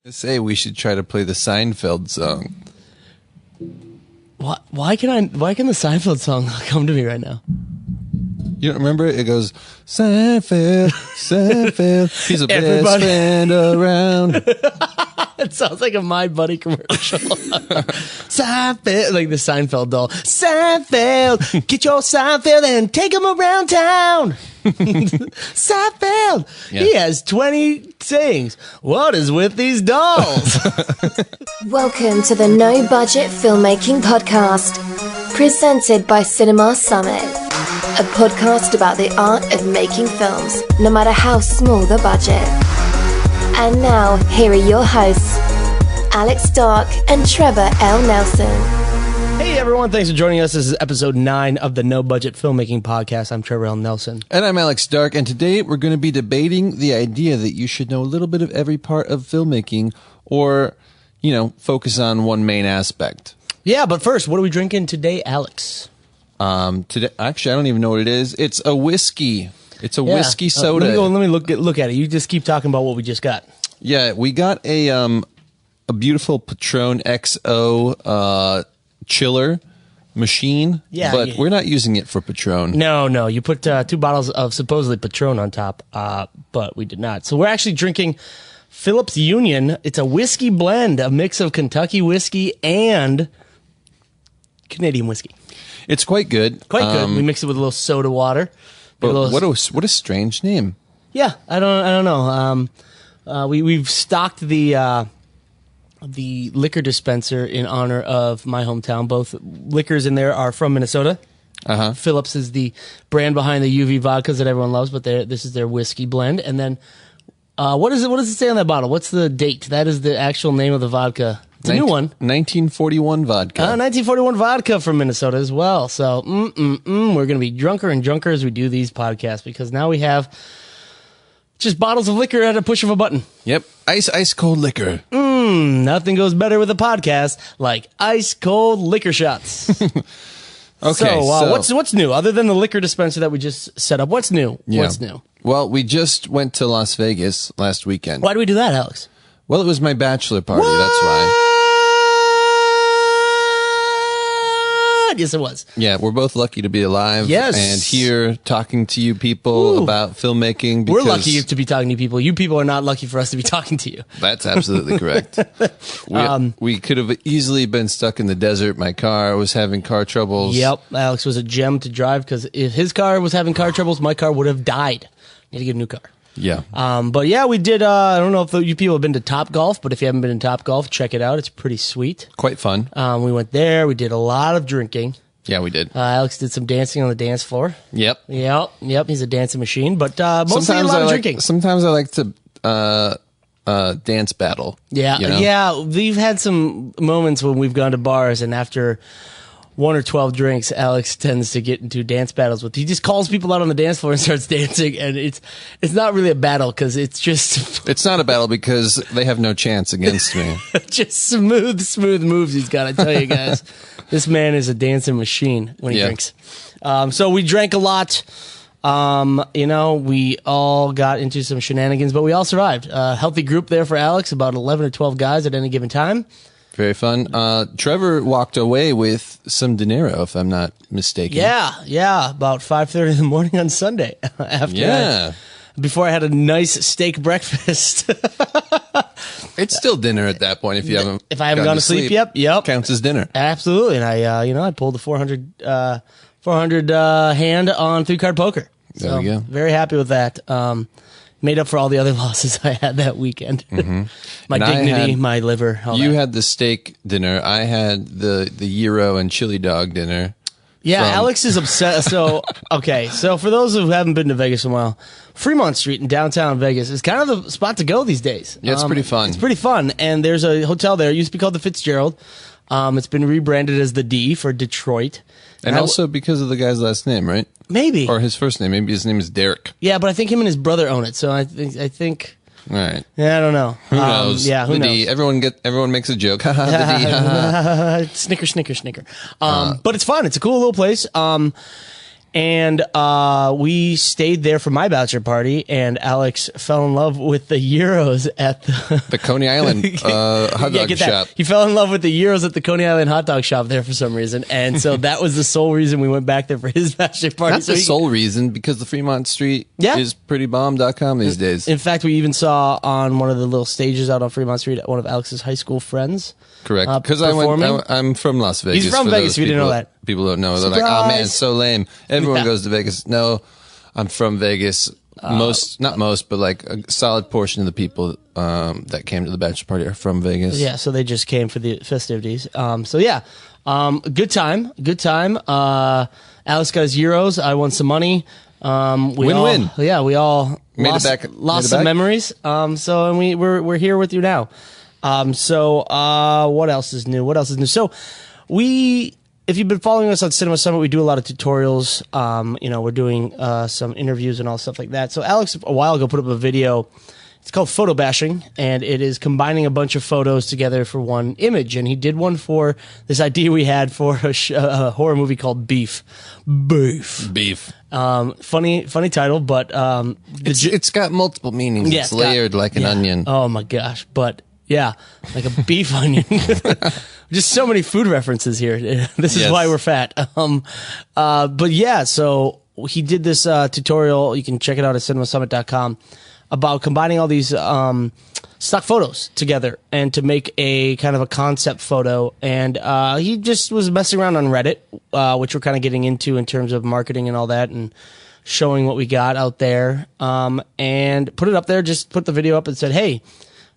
Say we should try to play the Seinfeld song. Why can the Seinfeld song not come to me right now? You don't remember it? It goes, Seinfeld, Seinfeld, he's the best friend around. It sounds like a My Buddy commercial. Seinfeld, like the Seinfeld doll. Seinfeld, get your Seinfeld and take him around town. Seinfeld, yeah. He has 20 sayings. What is with these dolls? Welcome to the No Budget Filmmaking Podcast, presented by Cinema Summit, a podcast about the art of making films, no matter how small the budget. And now, here are your hosts, Alex Stark and Trevor L. Nelson. Hey everyone, thanks for joining us. This is episode 9 of the No Budget Filmmaking Podcast. I'm Trevor L. Nelson. And I'm Alex Stark, and today we're going to be debating the idea that you should know a little bit of every part of filmmaking, or, focus on one main aspect. Yeah, but first, what are we drinking today, Alex? Today, actually, I don't even know what it is. It's a whiskey. It's a whiskey soda. Let me look at it. You just keep talking about what we just got. Yeah, we got a beautiful Patron XO chiller machine. Yeah, but we're not using it for Patron. No. You put 2 bottles of supposedly Patron on top, but we did not. So we're actually drinking Phillips Union. It's a whiskey blend, a mix of Kentucky whiskey and Canadian whiskey. It's quite good. Quite good. We mix it with a little soda water. But what a strange name. Yeah, I don't know. We've stocked the liquor dispenser in honor of my hometown. Both liquors in there are from Minnesota. Uh-huh. Phillips is the brand behind the UV vodkas that everyone loves, but this is their whiskey blend. And then, what does it say on that bottle? What's the date? That is the actual name of the vodka. It's a new one. 1941 vodka. 1941 vodka from Minnesota as well. So, we're going to be drunker and drunker as we do these podcasts, because now we have just bottles of liquor at a push of a button. Yep. Ice cold liquor. Nothing goes better with a podcast like ice cold liquor shots. Okay. So, what's new other than the liquor dispenser that we just set up? What's new? Yeah. What's new? Well, we just went to Las Vegas last weekend. Why do we do that, Alex? Well, it was my bachelor party. What? That's why. Yes, it was. Yeah, we're both lucky to be alive. Yes. And here talking to you people about filmmaking. We're lucky to be talking to people. You people are not lucky for us to be talking to you. That's absolutely correct. We could have easily been stuck in the desert. My car was having car troubles. Yep. Alex was a gem to drive, because if his car was having car troubles, my car would have died. Need to get a new car. Yeah. But yeah, we did, I don't know if you people have been to Top Golf, but if you haven't been to Top Golf, check it out. It's pretty sweet. Quite fun. We went there. We did a lot of drinking. Yeah, we did. Alex did some dancing on the dance floor. Yep. He's a dancing machine, but mostly a lot of drinking. Sometimes I like to dance battle. Yeah. Yeah. We've had some moments when we've gone to bars, and after 1 or 12 drinks, Alex tends to get into dance battles with. He just calls people out on the dance floor and starts dancing, and it's not really a battle, because it's just it's not a battle because they have no chance against me. Just smooth moves he's got. I tell you guys, this man is a dancing machine when he drinks. So we drank a lot. We all got into some shenanigans, but we all survived. A healthy group there for Alex, about 11 or 12 guys at any given time. Very fun. Trevor walked away with some dinero, if I'm not mistaken. Yeah. About 5:30 in the morning on Sunday. Before I had a nice steak breakfast. It's still dinner at that point if you haven't. If I haven't gone to sleep, yep. Counts as dinner. Absolutely, and I pulled the 400 hand on 3-card poker. So there we go. Very happy with that. Made up for all the other losses I had that weekend. Mm-hmm. My dignity, my liver. You had the steak dinner. I had the gyro and chili dog dinner. Yeah, Alex is obsessed. So for those who haven't been to Vegas in a while, Fremont Street in downtown Vegas is kind of the spot to go these days. Yeah, it's pretty fun. It's pretty fun. And there's a hotel there. It used to be called the Fitzgerald. It's been rebranded as the D for Detroit. And also because of the guy's last name, right? Maybe. Or his first name. Maybe his name is Derek. Yeah, but I think him and his brother own it. So I think. All right. Yeah, I don't know. Who knows? Yeah, who knows? D. Everyone makes a joke. The D. Snicker. But it's fun. It's a cool little place. And we stayed there for my bachelor party, and Alex fell in love with the gyros at the Coney Island hot dog shop. He fell in love with the gyros at the Coney Island hot dog shop there for some reason, and so that was the sole reason we went back there for his bachelor party. Not the sole reason, because the Fremont Street is pretty bomb.com these days. In fact, we even saw on one of the little stages out on Fremont Street one of Alex's high school friends. Correct, because I'm from Las Vegas. He's from Vegas, if you didn't know that. People don't know. They're like, oh man, it's so lame. Everyone goes to Vegas. No, I'm from Vegas. Not most, but like a solid portion of the people that came to the bachelor party are from Vegas. Yeah, so they just came for the festivities. Good time. Alex got his euros. I won some money. Win-win. Yeah, we all lost some memories. And we're here with you now. What else is new? So if you've been following us on Cinema Summit, we do a lot of tutorials. We're doing some interviews and all stuff like that. So Alex, a while ago, put up a video. It's called Photo Bashing, and it is combining a bunch of photos together for one image. And he did one for this idea we had for a horror movie called Beef. Funny title, but it's got multiple meanings. Yeah, it's layered like an onion. Oh my gosh! But yeah, like a beef onion. Just so many food references here. This is why we're fat. But yeah, so he did this tutorial. You can check it out at cinemasummit.com about combining all these stock photos together and to make a kind of a concept photo. And he just was messing around on Reddit, which we're kind of getting into in terms of marketing and all that, and showing what we got out there. And put it up there, just put the video up and said, hey,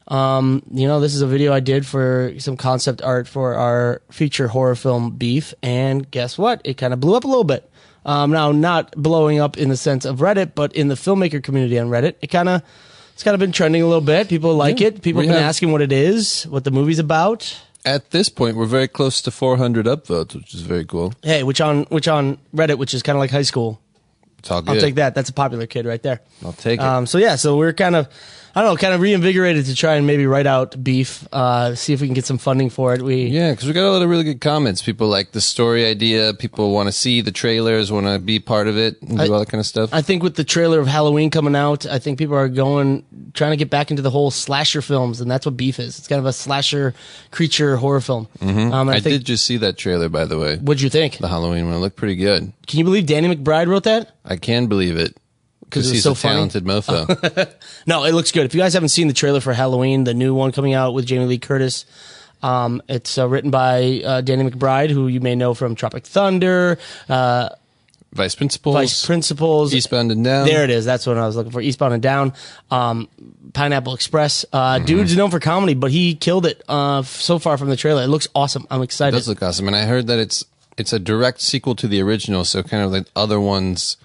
this is a video I did for some concept art for our feature horror film Beef. And guess what? It kind of blew up a little bit. Now, not blowing up in the sense of Reddit, but in the filmmaker community on Reddit, it's kind of been trending a little bit. People like it. People have been asking what it is, what the movie's about. At this point, we're very close to 400 upvotes, which is very cool. Hey, which on Reddit, which is kind of like high school. It's all good. I'll take that. That's a popular kid right there. I'll take it. So we're kind of reinvigorated to try and maybe write out Beef, see if we can get some funding for it. Because we got a lot of really good comments. People like the story idea. People want to see the trailers, want to be part of it, and do all that kind of stuff. I think with the trailer of Halloween coming out, I think people are trying to get back into the whole slasher films, and that's what Beef is. It's kind of a slasher creature horror film. Mm-hmm. I did just see that trailer, by the way. What'd you think? The Halloween one. It looked pretty good. Can you believe Danny McBride wrote that? I can believe it. Because he's so a talented mofo. No, it looks good. If you guys haven't seen the trailer for Halloween, the new one coming out with Jamie Lee Curtis, it's written by Danny McBride, who you may know from Tropic Thunder, Vice Principals, Eastbound and Down. There it is. That's what I was looking for. Eastbound and Down, Pineapple Express. Dude's known for comedy, but he killed it so far from the trailer. It looks awesome. I'm excited. It does look awesome, and I heard that it's a direct sequel to the original, so kind of like other ones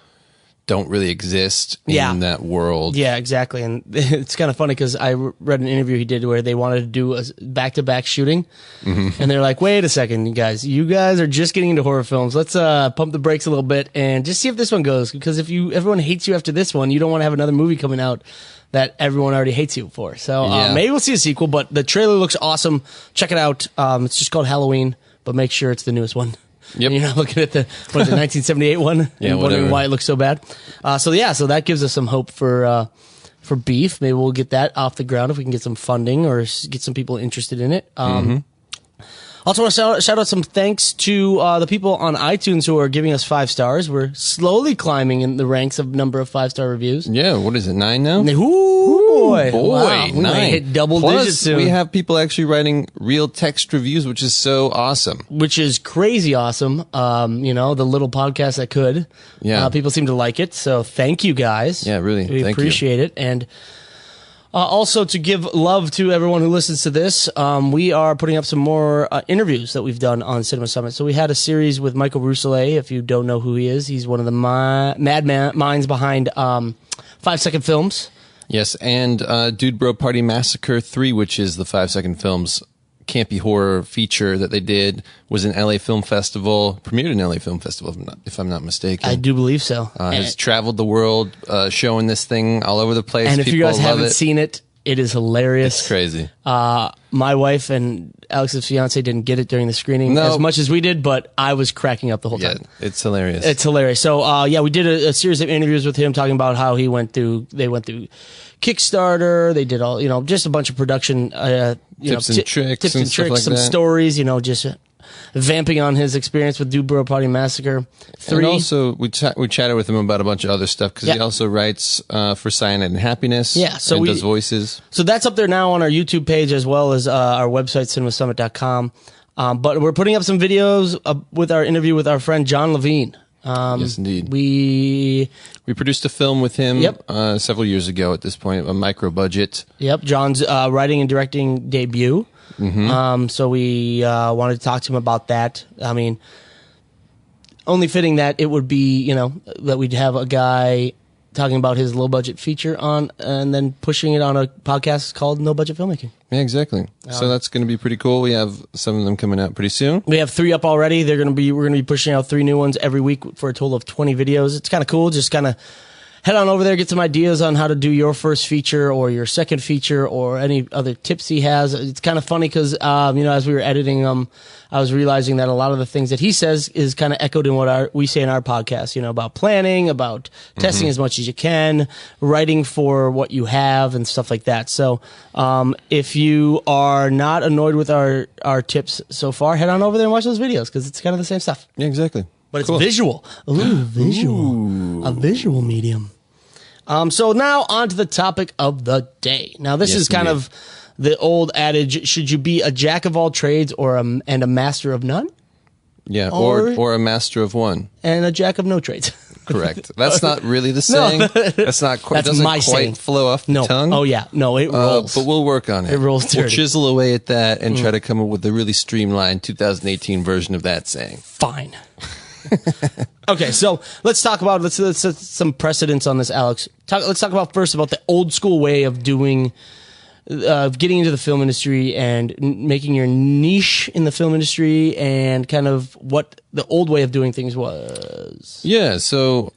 don't really exist in that world. Yeah, exactly. And it's kind of funny because I read an interview he did where they wanted to do a back-to-back shooting. Mm-hmm. And they're like, wait a second, you guys are just getting into horror films. Let's pump the brakes a little bit and just see if this one goes. Because if everyone hates you after this one, you don't want to have another movie coming out that everyone already hates you for. So maybe we'll see a sequel, but the trailer looks awesome. Check it out. It's just called Halloween, but make sure it's the newest one. Yep. And you're not looking at the 1978 one and wondering why it looks so bad. So that gives us some hope for Beef. Maybe we'll get that off the ground if we can get some funding or get some people interested in it. Also want to shout out some thanks to the people on iTunes who are giving us 5 stars. We're slowly climbing in the ranks of number of 5-star reviews. Yeah, what is it, 9 now? Boy, wow. We might hit double digits soon. We have people actually writing real text reviews, which is so awesome. Which is crazy awesome. The little podcast that could. Yeah. People seem to like it, so thank you guys. Yeah, really. We appreciate it. And also, to give love to everyone who listens to this, we are putting up some more interviews that we've done on Cinema Summit. So we had a series with Michael Rousselet. If you don't know who he is, he's one of the mad minds behind 5-Second Films. Yes, and Dude Bro Party Massacre 3, which is the 5-Second Films campy horror feature that they did, was an LA Film Festival, premiered in LA Film Festival, if I'm not mistaken. I do believe so. Has traveled the world showing this thing all over the place. And if you guys haven't seen it, It is hilarious. It's crazy. My wife and Alex's fiance didn't get it during the screening as much as we did, but I was cracking up the whole time. It's hilarious. It's hilarious. So, we did a series of interviews with him talking about how they went through Kickstarter. They did all, just a bunch of production, tips and tricks, like some stories, just vamping on his experience with Dude Bro Party Massacre 3. And also, we chatted with him about a bunch of other stuff because he also writes for Cyanide and Happiness. Yeah, so does voices. So that's up there now on our YouTube page as well as our website, cinemasummit.com. But we're putting up some videos with our interview with our friend John Levine. Yes, indeed. We produced a film with him several years ago at this point, a micro budget. Yep, John's writing and directing debut. Mm-hmm. So we wanted to talk to him about that. I mean, only fitting that it would be, that we'd have a guy talking about his low budget feature on, and then pushing it on a podcast called No Budget Filmmaking. Yeah, exactly. So that's going to be pretty cool. We have some of them coming out pretty soon. We have 3 up already. We're going to be pushing out 3 new ones every week for a total of 20 videos. It's kind of cool. Just kind of head on over there, get some ideas on how to do your first feature or your second feature or any other tips he has. It's kind of funny because, as we were editing them, I was realizing that a lot of the things that he says is kind of echoed in what we say in our podcast, about planning, about testing as much as you can, writing for what you have and stuff like that. So, if you are not annoyed with our tips so far, head on over there and watch those videos because it's kind of the same stuff. Yeah, exactly. But it's visual. Ooh, visual. Ooh. A visual medium. So now on to the topic of the day. Now this is kind of the old adage: should you be a jack of all trades and a master of none? Yeah, or a master of one and a jack of no trades. Correct. That's not really the saying. That's not quite. That's doesn't my quite saying. Flow off the tongue. Oh yeah, no, it rolls. But we'll work on it. It rolls dirty. We'll chisel away at that and try to come up with a really streamlined 2018 version of that saying. Fine. Okay, so let's talk about let's set some precedents on this, Alex. Let's talk about first about the old school way of doing, getting into the film industry and making your niche in the film industry, and kind of what the old way of doing things was. Yeah. So,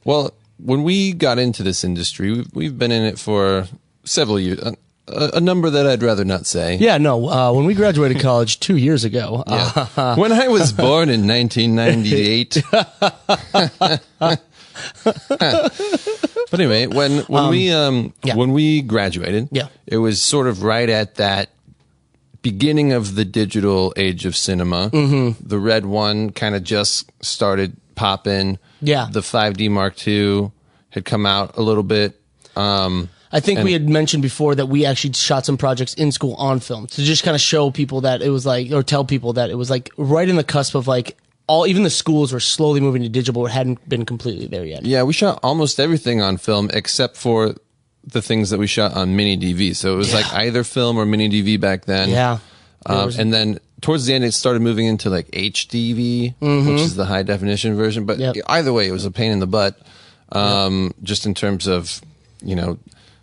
when we got into this industry, we've been in it for several years. A number that I'd rather not say. Yeah, no. When we graduated college 2 years ago. When I was born in 1998. But anyway, when we graduated, it was sort of right at that beginning of the digital age of cinema. Mm-hmm. The Red One kind of just started popping. Yeah. The 5D Mark II had come out a little bit. I think we had mentioned before that we actually shot some projects in school on film to just kind of show people that it was like, or tell people that it was like right in the cusp of like even the schools were slowly moving to digital, but it hadn't been completely there yet. Yeah, we shot almost everything on film except for the things that we shot on mini DV. So it was like either film or mini DV back then. Yeah. And then towards the end, it started moving into like HDV, which is the high definition version. But either way, it was a pain in the butt, just in terms of,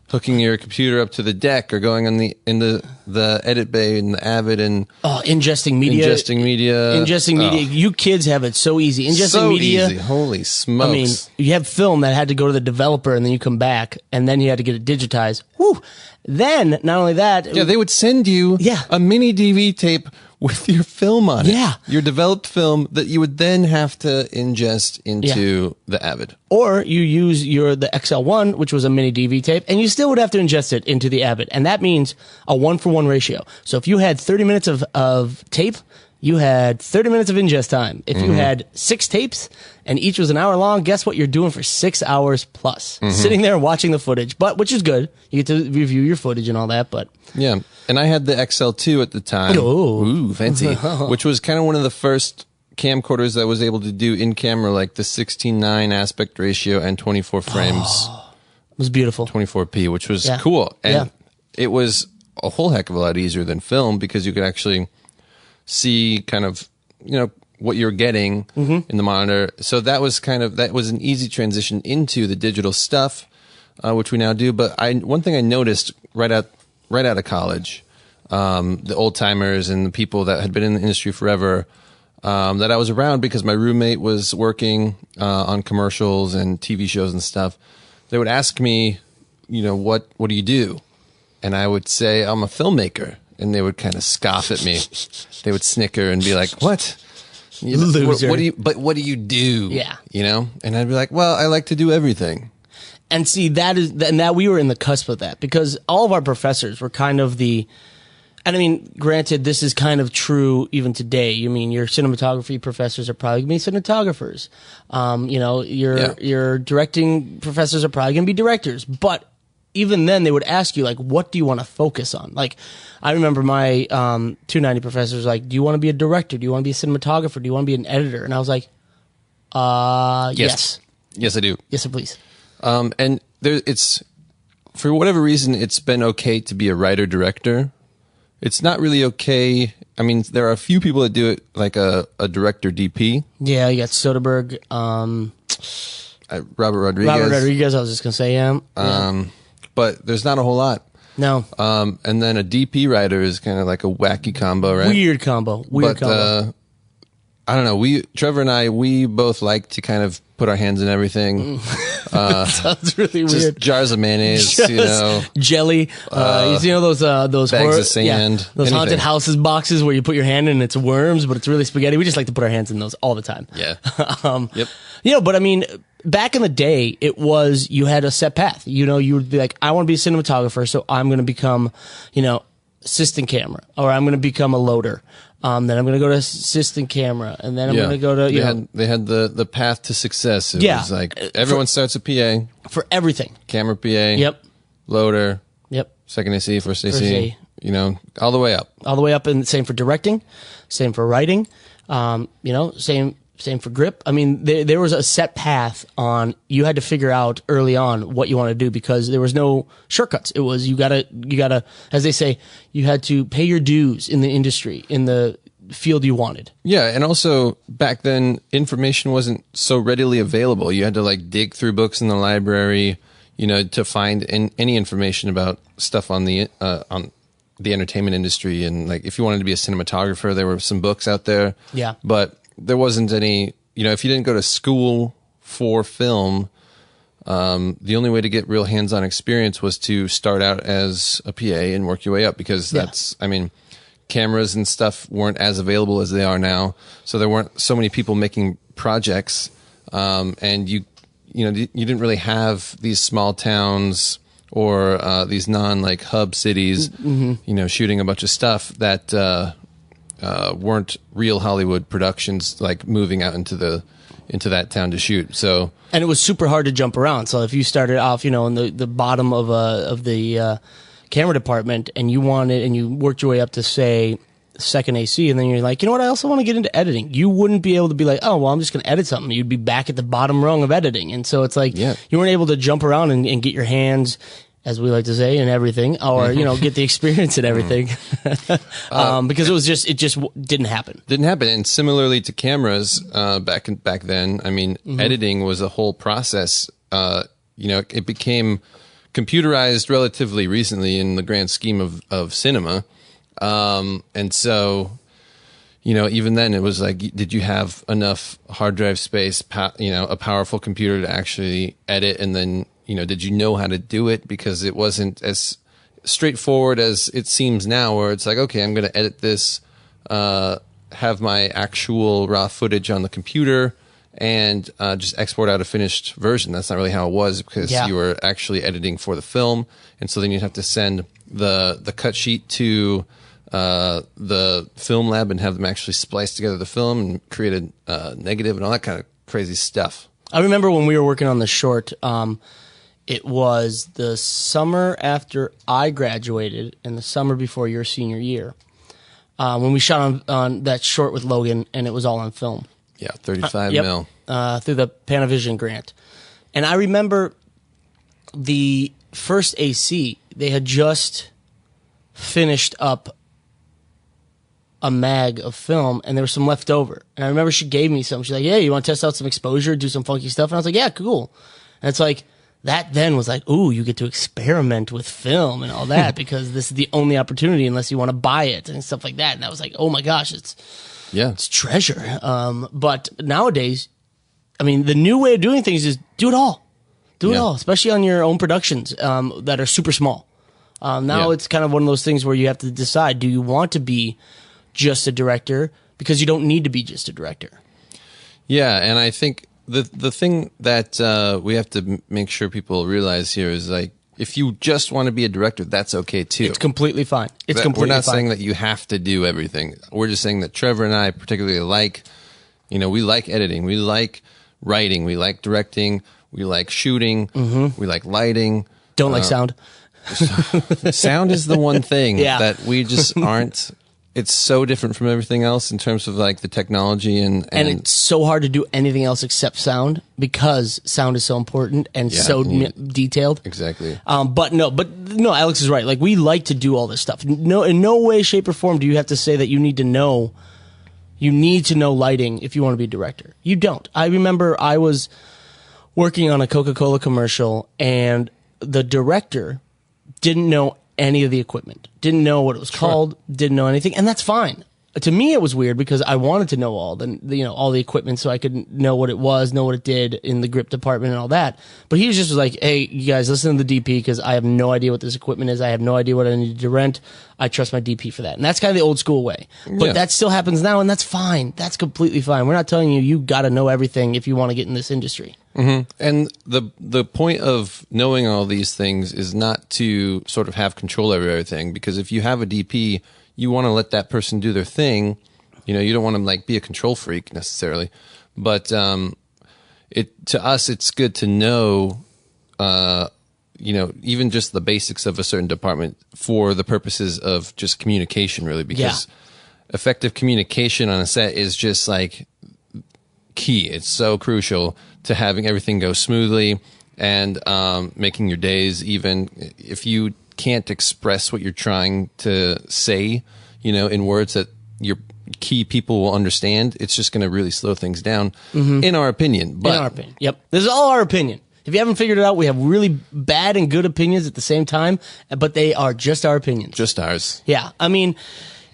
hooking your computer up to the deck or going in the edit bay and the Avid and ingesting media. You kids have it so easy. Ingesting media. Easy. Holy smokes. I mean, you have film that had to go to the developer and then you come back and then you had to get it digitized. Whew. Then, not only that. Yeah, they would send you a mini DV tape with your film on it. Yeah. Your developed film that you would then have to ingest into the Avid. Or you use the XL1, which was a mini DV tape, and you still would have to ingest it into the Avid. And that means a 1-for-1 ratio. So if you had 30 minutes of tape, you had 30 minutes of ingest time. If you had 6 tapes and each was an hour long, guess what you're doing for 6 hours plus? Sitting there watching the footage, which is good. You get to review your footage and all that, but. Yeah. And I had the XL2 at the time. Ooh, fancy. Which was kind of one of the first camcorders that was able to do in camera, like the 16:9 aspect ratio and 24 frames. It was beautiful. 24p, which was cool. And it was a whole heck of a lot easier than film because you could actually see kind of, what you're getting in the monitor. So that was an easy transition into the digital stuff, which we now do. But one thing I noticed right out of college, the old timers and the people that had been in the industry forever, that I was around because my roommate was working on commercials and TV shows and stuff. They would ask me, what do you do? and I would say I'm a filmmaker, and they would kind of scoff at me. They would snicker and be like, "What? Loser. What do you? But what do you do?" Yeah. You know, and I'd be like, "Well, I like to do everything." And see, that we were in the cusp of that, because all of our professors were kind of and I mean, granted, this is kind of true even today. You mean your cinematography professors are probably going to be cinematographers. You know, your directing professors are probably going to be directors. But even then, they would ask you, like, what do you want to focus on? Like, I remember my 290 professor was like, do you want to be a director? Do you want to be a cinematographer? Do you want to be an editor? And I was like, yes. Yes, I do. Yes, sir, please. And it's, for whatever reason, it's been okay to be a writer-director. It's not really okay. I mean, there are a few people that do it like a director DP. Yeah, you got Soderbergh. Robert Rodriguez. Robert Rodriguez, I was just going to say him. But there's not a whole lot. No. And then a DP writer is kind of like a wacky combo, right? Weird combo. I don't know. Trevor and I, we both like to kind of put our hands in everything. Sounds really just weird. Jars of mayonnaise, Just you know, jelly. You know those bags of sand, those anything. haunted houses boxes where you put your hand in and it's worms, but it's really spaghetti. We just like to put our hands in those all the time. Yeah. Yep. You know, but I mean, back in the day, it was, you had a set path. You know, you would be like, I want to be a cinematographer, so I'm going to become, you know, assistant camera, or I'm going to become a loader. Then I'm going to go to assistant camera, and then I'm going to go to, they had the path to success. It was like everyone starts a PA. For everything. Camera PA. Yep. Loader. Yep. Second AC, first AC. You know, all the way up. All the way up, and same for directing, same for writing, you know, same for grip. I mean, there was a set path on, you had to figure out early on what you want to do, because there was no shortcuts. It was, you gotta, as they say, you had to pay your dues in the industry, in the field you wanted. Yeah. And also back then, information wasn't so readily available. You had to like dig through books in the library, you know, to find any information about stuff on the entertainment industry. And like, if you wanted to be a cinematographer, there were some books out there. Yeah. But there wasn't any, you know, if you didn't go to school for film, the only way to get real hands-on experience was to start out as a PA and work your way up, because I mean, cameras and stuff weren't as available as they are now. So there weren't so many people making projects. And you didn't really have these small towns or these like hub cities, you know, shooting a bunch of stuff that weren't real Hollywood productions, like moving out into that town to shoot. So, and it was super hard to jump around. So if you started off, you know, in the bottom of the camera department, and you worked your way up to, say, second AC, and then you're like, you know what, I also want to get into editing. You wouldn't be able to be like, oh, well, I'm just going to edit something. You'd be back at the bottom rung of editing. And so it's like, you weren't able to jump around and get your hands, as we like to say, in everything, or, you know, get the experience in everything. Because it just didn't happen. Didn't happen. And similarly to cameras, back then, I mean, editing was a whole process. You know, it became computerized relatively recently in the grand scheme of cinema. And so, you know, even then it was like, did you have enough hard drive space, you know, a powerful computer to actually edit? And then, you know, did you know how to do it? Because it wasn't as straightforward as it seems now, where it's like, okay, I'm going to edit this, have my actual raw footage on the computer, and just export out a finished version. That's not really how it was, because you were actually editing for the film. And so then you'd have to send the cut sheet to the film lab and have them actually splice together the film and create a negative and all that kind of crazy stuff. I remember when we were working on the short, it was the summer after I graduated and the summer before your senior year, when we shot on that short with Logan, and it was all on film. Yeah, 35 mil. Through the Panavision grant. And I remember the first AC, they had just finished up a mag of film, and there was some left over. And I remember she gave me some. She's like, yeah, you want to test out some exposure, do some funky stuff? And I was like, yeah, cool. And it's like, that then was like, ooh, you get to experiment with film and all that, because this is the only opportunity unless you want to buy it and stuff like that. And I was like, oh my gosh, it's treasure. But nowadays, I mean, the new way of doing things is do it all. Do it all, especially on your own productions that are super small. Now it's kind of one of those things where you have to decide, do you want to be just a director? Because you don't need to be just a director. Yeah, and I think the thing that we have to make sure people realize here is, like, if you just want to be a director, that's okay too. It's completely fine. We're not saying that you have to do everything. We're just saying that Trevor and I particularly like, we like editing, we like writing, we like directing, we like shooting, we like lighting. Don't like sound. Sound is the one thing that we just aren't. It's so different from everything else in terms of, like, the technology and it's so hard to do anything else except sound, because sound is so important and detailed. Exactly. But no, Alex is right. Like, we like to do all this stuff. No, in no way, shape, or form do you have to say that you need to know lighting if you want to be a director. You don't. I remember I was working on a Coca-Cola commercial, and the director didn't know any of the equipment, didn't know what it was called, didn't know anything, and that's fine. To me, it was weird because I wanted to know all the equipment so I could know what it was, know what it did in the grip department and all that. But he was just like, "Hey, you guys, listen to the DP, because I have no idea what this equipment is. I have no idea what I need to rent. I trust my DP for that." And that's kind of the old school way. But that still happens now, and that's fine. That's completely fine. We're not telling you got to know everything if you want to get in this industry. And the point of knowing all these things is not to sort of have control over everything, because if you have a DP, you want to let that person do their thing. You don't want to, like, be a control freak necessarily. But to us, it's good to know, even just the basics of a certain department for the purposes of just communication, really, because effective communication on a set is just, like, key. It's so crucial to having everything go smoothly and making your days even. If you can't express what you're trying to say, in words that your key people will understand, it's just going to really slow things down, in our opinion. In our opinion. Yep. This is all our opinion. If you haven't figured it out, we have really bad and good opinions at the same time, but they are just our opinions. Just ours. Yeah. I mean,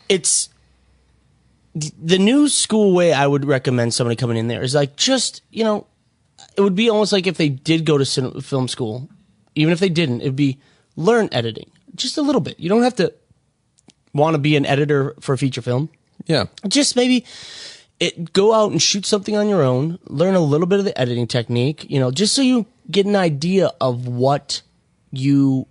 it's the new school way I would recommend somebody coming in there is, like, just, it would be almost like if they did go to film school, even if they didn't, it'd be learn editing just a little bit. You don't have to want to be an editor for a feature film. Yeah. Just maybe go out and shoot something on your own, learn a little bit of the editing technique, just so you get an idea of what you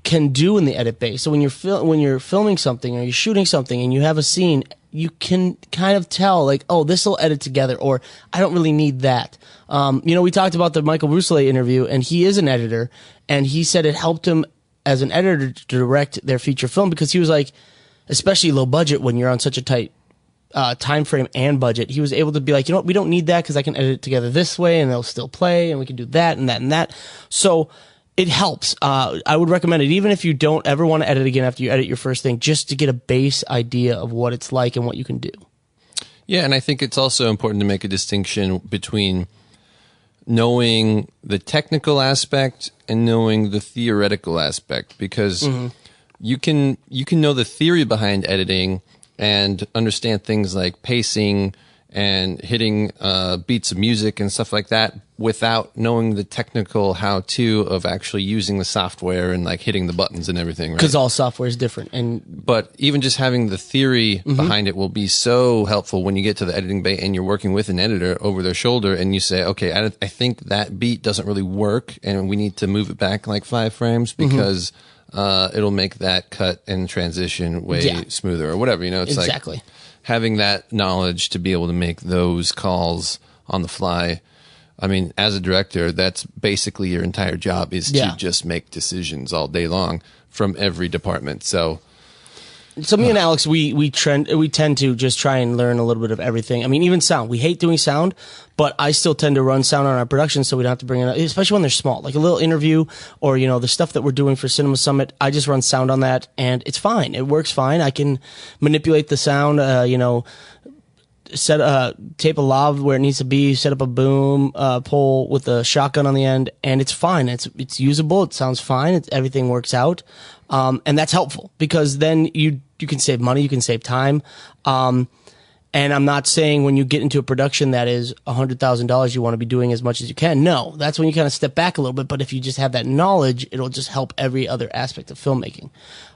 can do in the edit bay. So when you're filming something or you're shooting something and you have a scene, you can kind of tell, like, oh, this will edit together, or I don't really need that. We talked about the Michael Rousselet interview, and he is an editor, and he said it helped him as an editor to direct their feature film, because he was like, especially low budget when you're on such a tight time frame and budget, he was able to be like, we don't need that because I can edit it together this way and they'll still play, and we can do that and that and that. So it helps. I would recommend it, even if you don't ever want to edit again after you edit your first thing, just to get a base idea of what it's like and what you can do. Yeah, and I think it's also important to make a distinction between knowing the technical aspect and knowing the theoretical aspect, because you can know the theory behind editing and understand things like pacing and hitting beats of music and stuff like that without knowing the technical how-to of actually using the software and, like, hitting the buttons and everything, right? Because all software is different. But even just having the theory behind it will be so helpful when you get to the editing bay and you're working with an editor over their shoulder and you say, okay, I think that beat doesn't really work and we need to move it back like 5 frames because it'll make that cut and transition way smoother or whatever. It's exactly. Like having that knowledge to be able to make those calls on the fly. I mean, as a director, that's basically your entire job, is to just make decisions all day long from every department. So me and Alex, we tend to just try and learn a little bit of everything. I mean, even sound. We hate doing sound, but I still tend to run sound on our production so we don't have to bring it up, especially when they're small, like a little interview or, the stuff that we're doing for Cinema Summit. I just run sound on that and it's fine. It works fine. I can manipulate the sound, tape a lav where it needs to be, set up a boom pole with a shotgun on the end, and it's fine. It's usable. It sounds fine. Everything works out. And that's helpful because then you can save money, you can save time. And I'm not saying when you get into a production that is $100,000, you want to be doing as much as you can. No, that's when you kind of step back a little bit. But if you just have that knowledge, it'll just help every other aspect of filmmaking.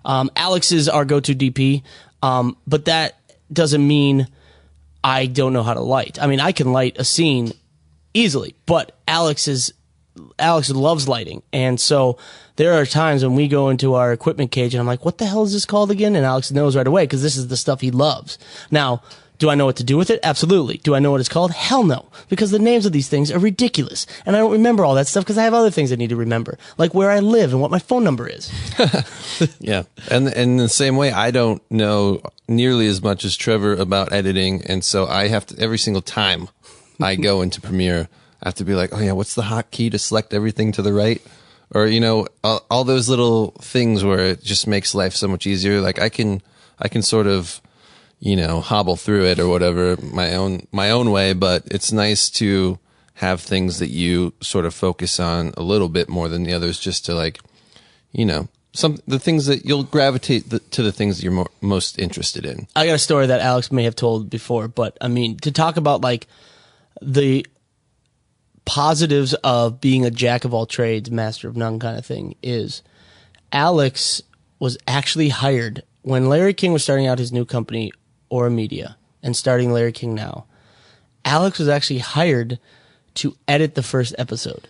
Alex is our go-to DP, but that doesn't mean I don't know how to light. I mean, I can light a scene easily, but Alex loves lighting. And so there are times when we go into our equipment cage and I'm like, what the hell is this called again? And Alex knows right away because this is the stuff he loves. Now, do I know what to do with it? Absolutely. Do I know what it's called? Hell no. Because the names of these things are ridiculous. And I don't remember all that stuff because I have other things I need to remember, like where I live and what my phone number is. Yeah. And in the same way, I don't know nearly as much as Trevor about editing. And so I have to, every single time I go into Premiere, I have to be like, oh yeah, what's the hotkey to select everything to the right? Or, you know, all those little things where it just makes life so much easier. Like I can sort of, you know, hobble through it or whatever my own way, but it's nice to have things that you sort of focus on a little bit more than the others, just to, like, you know, the things that you'll gravitate to the things that you're most interested in. I got a story that Alex may have told before, but I mean, to talk about like the positives of being a jack of all trades, master of none kind of thing is Alex was actually hired when Larry King was starting out his new company, Aura Media, and starting Larry King now. Alex was actually hired to edit the first episode.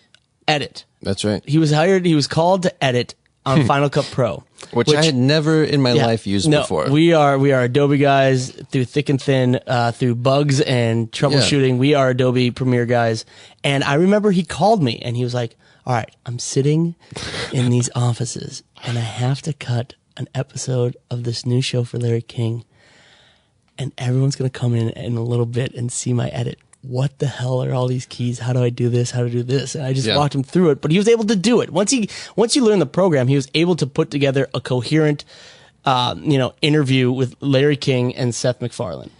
Edit. That's right. He was hired, he was called to edit on Final Cut Pro. Which I had never in my life used before. We are Adobe guys through thick and thin, through bugs and troubleshooting. Yeah. We are Adobe Premiere guys. And I remember he called me and he was like, all right, I'm sitting in these offices and I have to cut an episode of this new show for Larry King. And everyone's going to come in a little bit and see my edit. What the hell are all these keys? How do I do this? How to do this? And I just walked him through it, but he was able to do it. Once you learn the program, he was able to put together a coherent, interview with Larry King and Seth MacFarlane.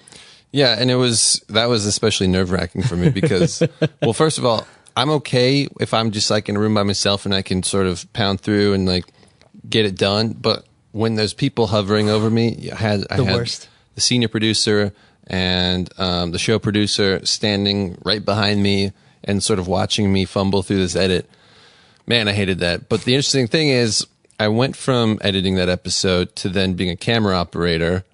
Yeah. And that was especially nerve-wracking for me because, well, first of all, I'm okay if I'm just like in a room by myself and I can sort of pound through and like get it done. But when there's people hovering over me, I had worst. The senior producer and the show producer standing right behind me and sort of watching me fumble through this edit. Man, I hated that. But the interesting thing is I went from editing that episode to then being a camera operator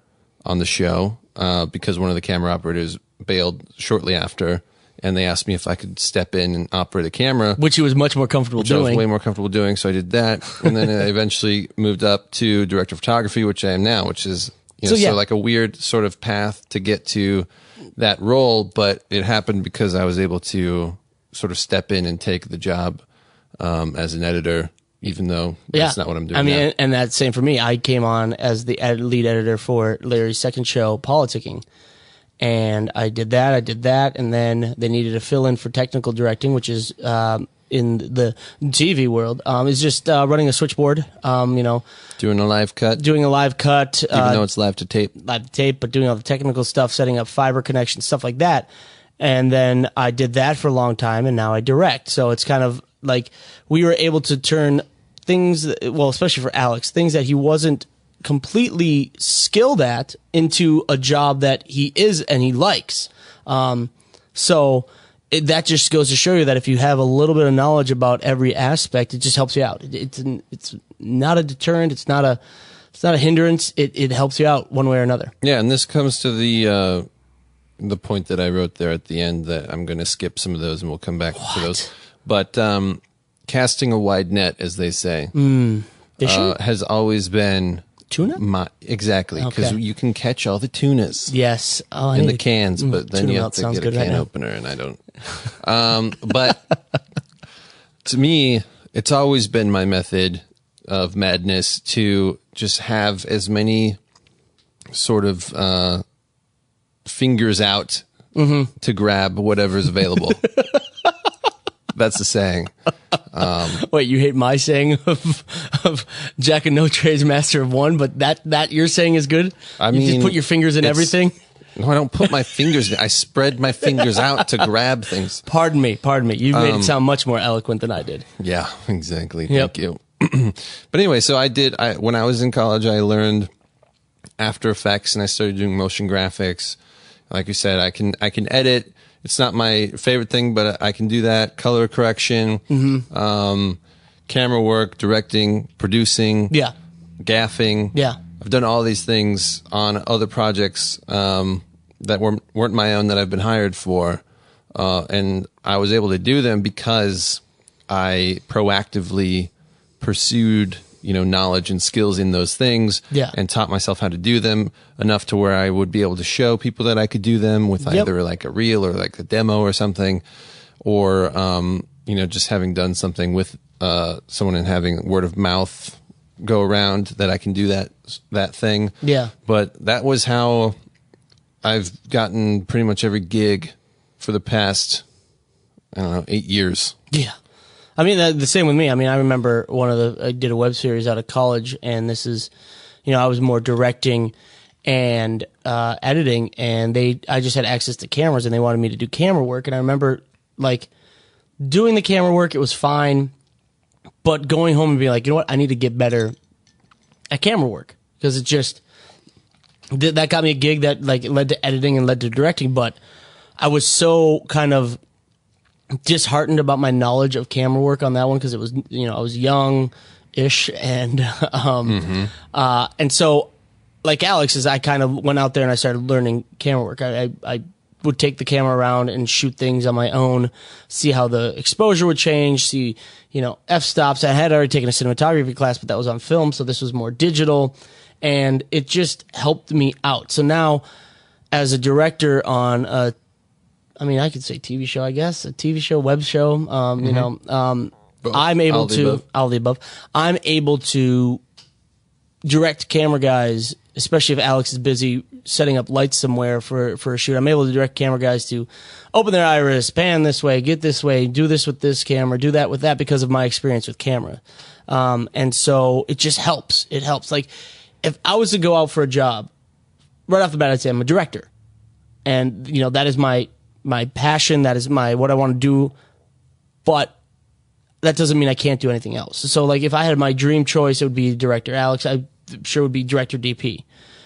on the show because one of the camera operators bailed shortly after, and they asked me if I could step in and operate a camera. Which he was much more comfortable doing. I was way more comfortable doing, so I did that. And then I eventually moved up to director of photography, which I am now, which is... So like a weird sort of path to get to that role, but it happened because I was able to sort of step in and take the job as an editor, even though that's not what I'm doing. I mean, now. And that's same for me. I came on as the lead editor for Larry's second show, Politicking, and I did that, and then they needed a fill-in for technical directing, which is in the TV world, is just running a switchboard, doing a live cut, even though it's live to tape, but doing all the technical stuff, setting up fiber connections, stuff like that. And then I did that for a long time, and now I direct. So it's kind of like we were able to turn things, well, especially for Alex, things that he wasn't completely skilled at into a job that he is and he likes. That just goes to show you that if you have a little bit of knowledge about every aspect, it just helps you out. It's not a deterrent. It's not a hindrance. It helps you out one way or another. Yeah, and this comes to the point that I wrote there at the end that I'm going to skip some of those and we'll come back to those. But casting a wide net, as they say, has always been tuna. Exactly, because you can catch all the tunas. Yes, in the cans, but then you have to get a can opener, and I don't. But to me, it's always been my method of madness to just have as many sort of fingers out to grab whatever's available. That's the saying. Wait, you hate my saying of Jack of no trades, master of one, but that you're saying is good? You just put your fingers in everything? No, I don't put my fingers in. I spread my fingers out to grab things. Pardon me. You've made it sound much more eloquent than I did. Yeah, exactly. Thank you. But anyway, so when I was in college, I learned After Effects and I started doing motion graphics. like you said, I can edit. It's not my favorite thing, but I can do that. Color correction, camera work, directing, producing, gaffing. Yeah. I've done all these things on other projects that weren't my own that I've been hired for. And I was able to do them because I proactively pursued, knowledge and skills in those things, and taught myself how to do them enough to where I would be able to show people that I could do them with either like a reel or like a demo or something, or just having done something with someone and having word of mouth go around that I can do that thing. Yeah. But that was how I've gotten pretty much every gig for the past, 8 years. Yeah. I mean, the same with me. I mean, I remember I did a web series out of college, and this is, I was more directing and editing, and I just had access to cameras, and they wanted me to do camera work. And I remember, like, doing the camera work, it was fine, but going home and being like, you know what, I need to get better at camera work, because it just, that got me a gig that, like, led to editing and led to directing, but I was so kind of disheartened about my knowledge of camera work on that one, because it was, I was young-ish, and and so, like Alex, I kind of went out there and I started learning camera work. I would take the camera around and shoot things on my own, see how the exposure would change, see, f-stops. I had already taken a cinematography class, but that was on film, so this was more digital, and it just helped me out. So now, as a director on I could say TV show, I guess, a TV show, web show, I'm able to, all the above, I'm able to direct camera guys, especially if Alex is busy setting up lights somewhere for a shoot. I'm able to direct camera guys to open their iris, pan this way, get this way, do this with this camera, do that with that, because of my experience with camera. And so it just helps. It helps. Like, if I was to go out for a job, right off the bat, I'd say I'm a director. And, that is my passion, that is what I want to do, but that doesn't mean I can't do anything else. So, like, if I had my dream choice, it would be director. Alex, I sure would be director DP.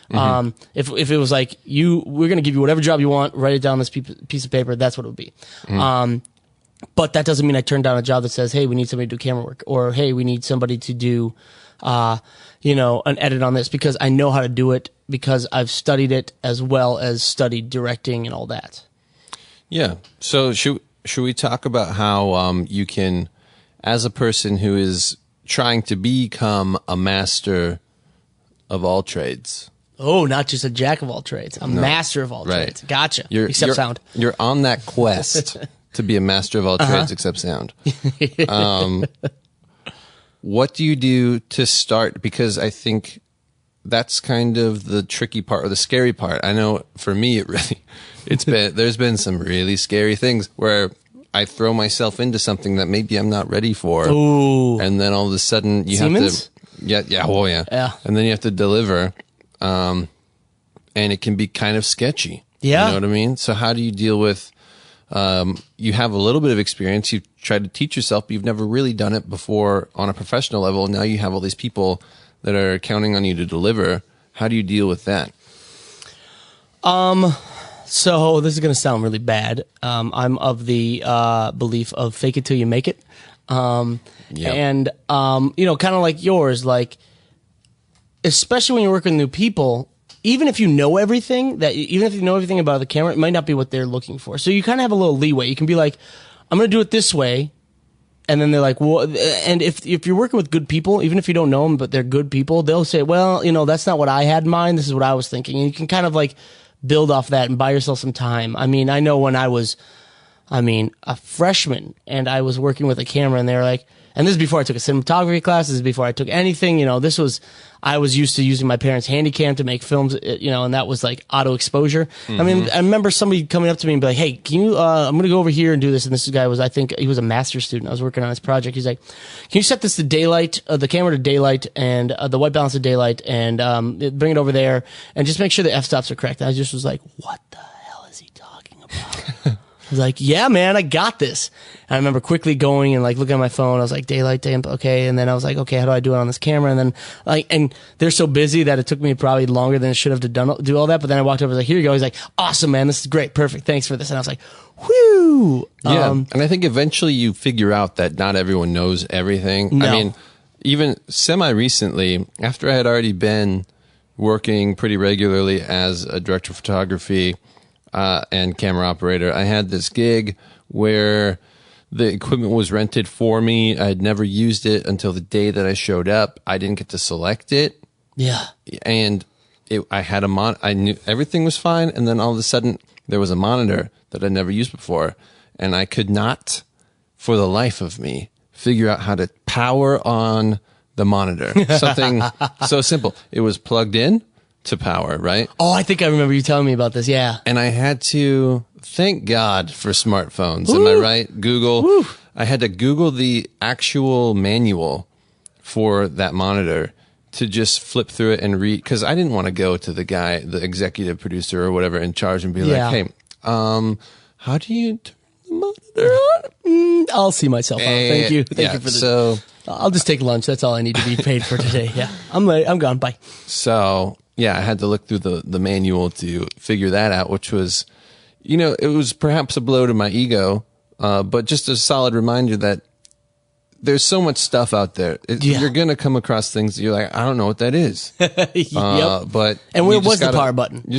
If it was like, we're going to give you whatever job you want, write it down on this piece of paper, that's what it would be. But that doesn't mean I turn down a job that says, hey, we need somebody to do camera work, or hey, we need somebody to do, an edit on this, because I know how to do it, because I've studied it as well as studied directing and all that. Yeah. So should we talk about how you can, as a person who is trying to become a master of all trades? Oh, not just a jack of all trades, master of all trades. Gotcha. Except sound. You're on that quest to be a master of all trades except sound. What do you do to start? Because I think that's kind of the tricky part, or the scary part. I know for me, there's been some really scary things where I throw myself into something that maybe I'm not ready for. Ooh. And then all of a sudden you have to, yeah. And then you have to deliver. And it can be kind of sketchy. Yeah. You know what I mean? So how do you deal with, you have a little bit of experience, you've tried to teach yourself, but you've never really done it before on a professional level. Now you have all these people that are counting on you to deliver. How do you deal with that? So this is going to sound really bad. I'm of the belief of fake it till you make it. And, kind of like yours, like, especially when you're working with new people, even if you know everything, even if you know everything about the camera, it might not be what they're looking for. So you kind of have a little leeway. You can be like, I'm going to do it this way. And then they're like, well, and if you're working with good people, even if you don't know them, but they're good people, they'll say, well, that's not what I had in mind. This is what I was thinking. And you can kind of like build off that and buy yourself some time. I mean, I know when I was, a freshman and I was working with a camera, and they were like, and this is before I took a cinematography class. This is before I took anything, I was used to using my parents' Handycam to make films, and that was like auto exposure. I mean, I remember somebody coming up to me and be like, hey, can you, I'm going to go over here and do this. And this guy was, I think he was a master's student. I was working on this project. He's like, can you set this to daylight, the camera to daylight, and the white balance to daylight, and bring it over there and just make sure the f-stops are correct. And I just was like, what the hell is he talking about? was like, yeah, man, I got this. And I remember quickly going and like looking at my phone. I was like, daylight, okay. And then I was like, okay, how do I do it on this camera? And then like, and they're so busy that it took me probably longer than it should have to do all that. But then I walked over, I was like, here you go. He's like, awesome, man, this is great, perfect, thanks for this. And I was like, whew. Yeah, and I think eventually you figure out that not everyone knows everything. No. I mean, even semi-recently, after I had already been working pretty regularly as a director of photography and camera operator, I had this gig where the equipment was rented for me. I had never used it until the day that I showed up. I didn't get to select it. Yeah. And I had I knew everything was fine, and then all of a sudden there was a monitor that I'd never used before, and I could not, for the life of me, figure out how to power on the monitor. Something so simple. It was plugged in to power, right? Oh, I think I remember you telling me about this. Yeah. And I had to, thank God for smartphones. Am I right? Google. Woo. I had to Google the actual manual for that monitor to just flip through it and read, because I didn't want to go to the guy, the executive producer or whatever in charge and be like, hey, how do you turn the monitor on? I'll see myself out. Thank you. Thank you for this. So I'll just take lunch. That's all I need to be paid for today. Yeah. I'm late. I'm gone. Bye. So yeah, I had to look through the manual to figure that out, which was, it was perhaps a blow to my ego, but just a solid reminder that there's so much stuff out there. You're going to come across things that you're like, I don't know what that is. Yep. But and where was the power button?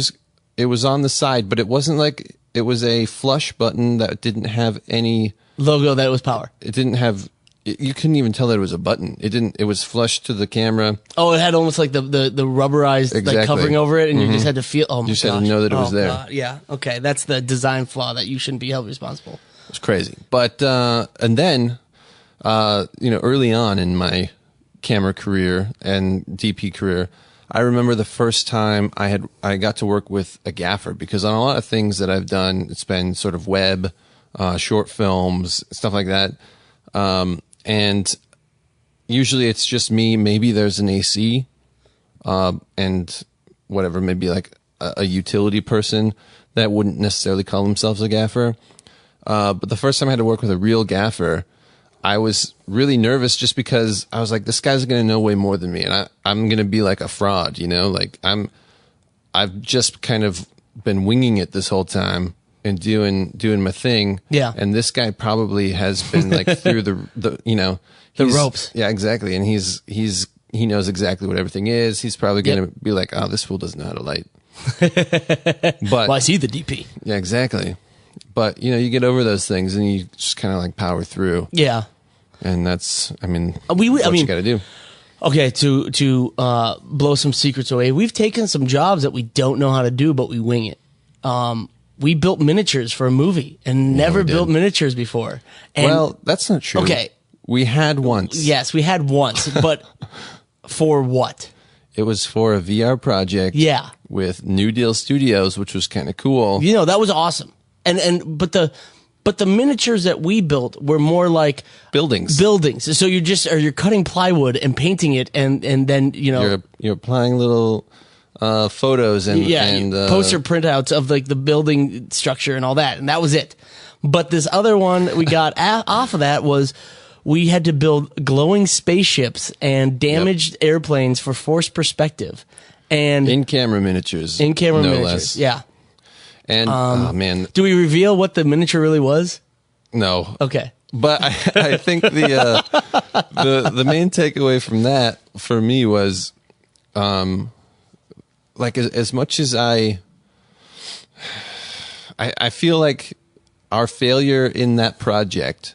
It was on the side, but it wasn't like, it was a flush button that didn't have any logo that was power. It didn't have, you couldn't even tell that it was a button. It was flush to the camera. Oh, it had almost like the rubberized like covering over it, and you just had to feel, oh my gosh. You just had to know that it was there. God. Yeah. Okay. That's the design flaw that you shouldn't be held responsible. It's crazy. But, and then, early on in my camera career and DP career, I remember the first time I got to work with a gaffer, because on a lot of things that I've done, it's been sort of web, short films, stuff like that. And usually it's just me. Maybe there's an AC, and whatever, maybe like a utility person that wouldn't necessarily call themselves a gaffer. But the first time I had to work with a real gaffer, I was really nervous just because I was like, this guy's going to know way more than me. And I'm going to be like a fraud, like I've just kind of been winging it this whole time and doing my thing. Yeah. And this guy probably has been like through the ropes. Yeah, exactly. And he knows exactly what everything is. He's probably going to be like, oh, this fool doesn't know how to light. But well, I see the DP. Yeah, exactly. But you get over those things and you just kind of like power through. Yeah. And that's, what you got to do. Okay, to blow some secrets away, we've taken some jobs that we don't know how to do, but we wing it. We built miniatures for a movie and never built miniatures before. And well, that's not true. Okay. We had once. Yes, we had once, but for what? It was for a VR project. Yeah. With New Deal Studios, which was kind of cool. That was awesome. But the miniatures that we built were more like buildings. So you're cutting plywood and painting it, and then you're applying little photos and poster printouts of like the building structure and all that, and that was it. But this other one we got off of that was we had to build glowing spaceships and damaged airplanes for forced perspective, and in-camera miniatures. No miniatures, less. yeah. And oh man, do we reveal what the miniature really was? No. Okay. But I think the main takeaway from that for me was, like as much as I feel like our failure in that project,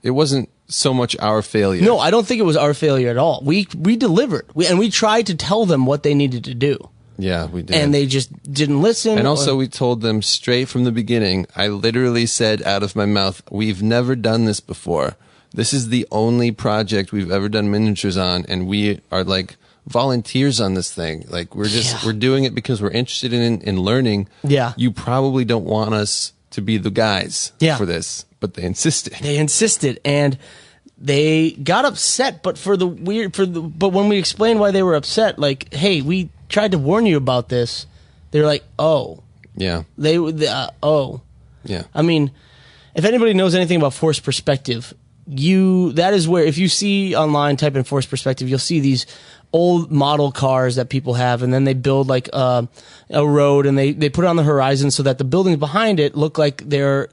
it wasn't so much our failure. No, I don't think it was our failure at all. We delivered, and we tried to tell them what they needed to do. Yeah, we did. And they just didn't listen. And also we told them straight from the beginning, I literally said out of my mouth, we've never done this before. This is the only project we've ever done miniatures on, and we are like volunteers on this thing. Like we're doing it because we're interested in learning. Yeah. You probably don't want us to be the guys for this, but they insisted. And they got upset, but but when we explained why they were upset, like, hey, we tried to warn you about this, they're like, oh. Yeah. Yeah. I mean, if anybody knows anything about forced perspective, that is where, if you see online, type in forced perspective, you'll see these old model cars that people have, and then they build like a road, and they put it on the horizon so that the buildings behind it look like the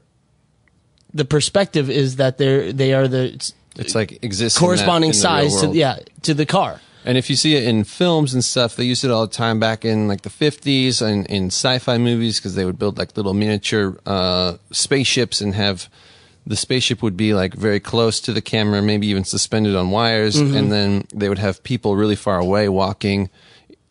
perspective is that they are the It's like exists corresponding in size to the car. And if you see it in films and stuff, they used it all the time back in like the 50s and in sci-fi movies, because they would build like little miniature spaceships and have the spaceship would be like very close to the camera, maybe even suspended on wires, and then they would have people really far away walking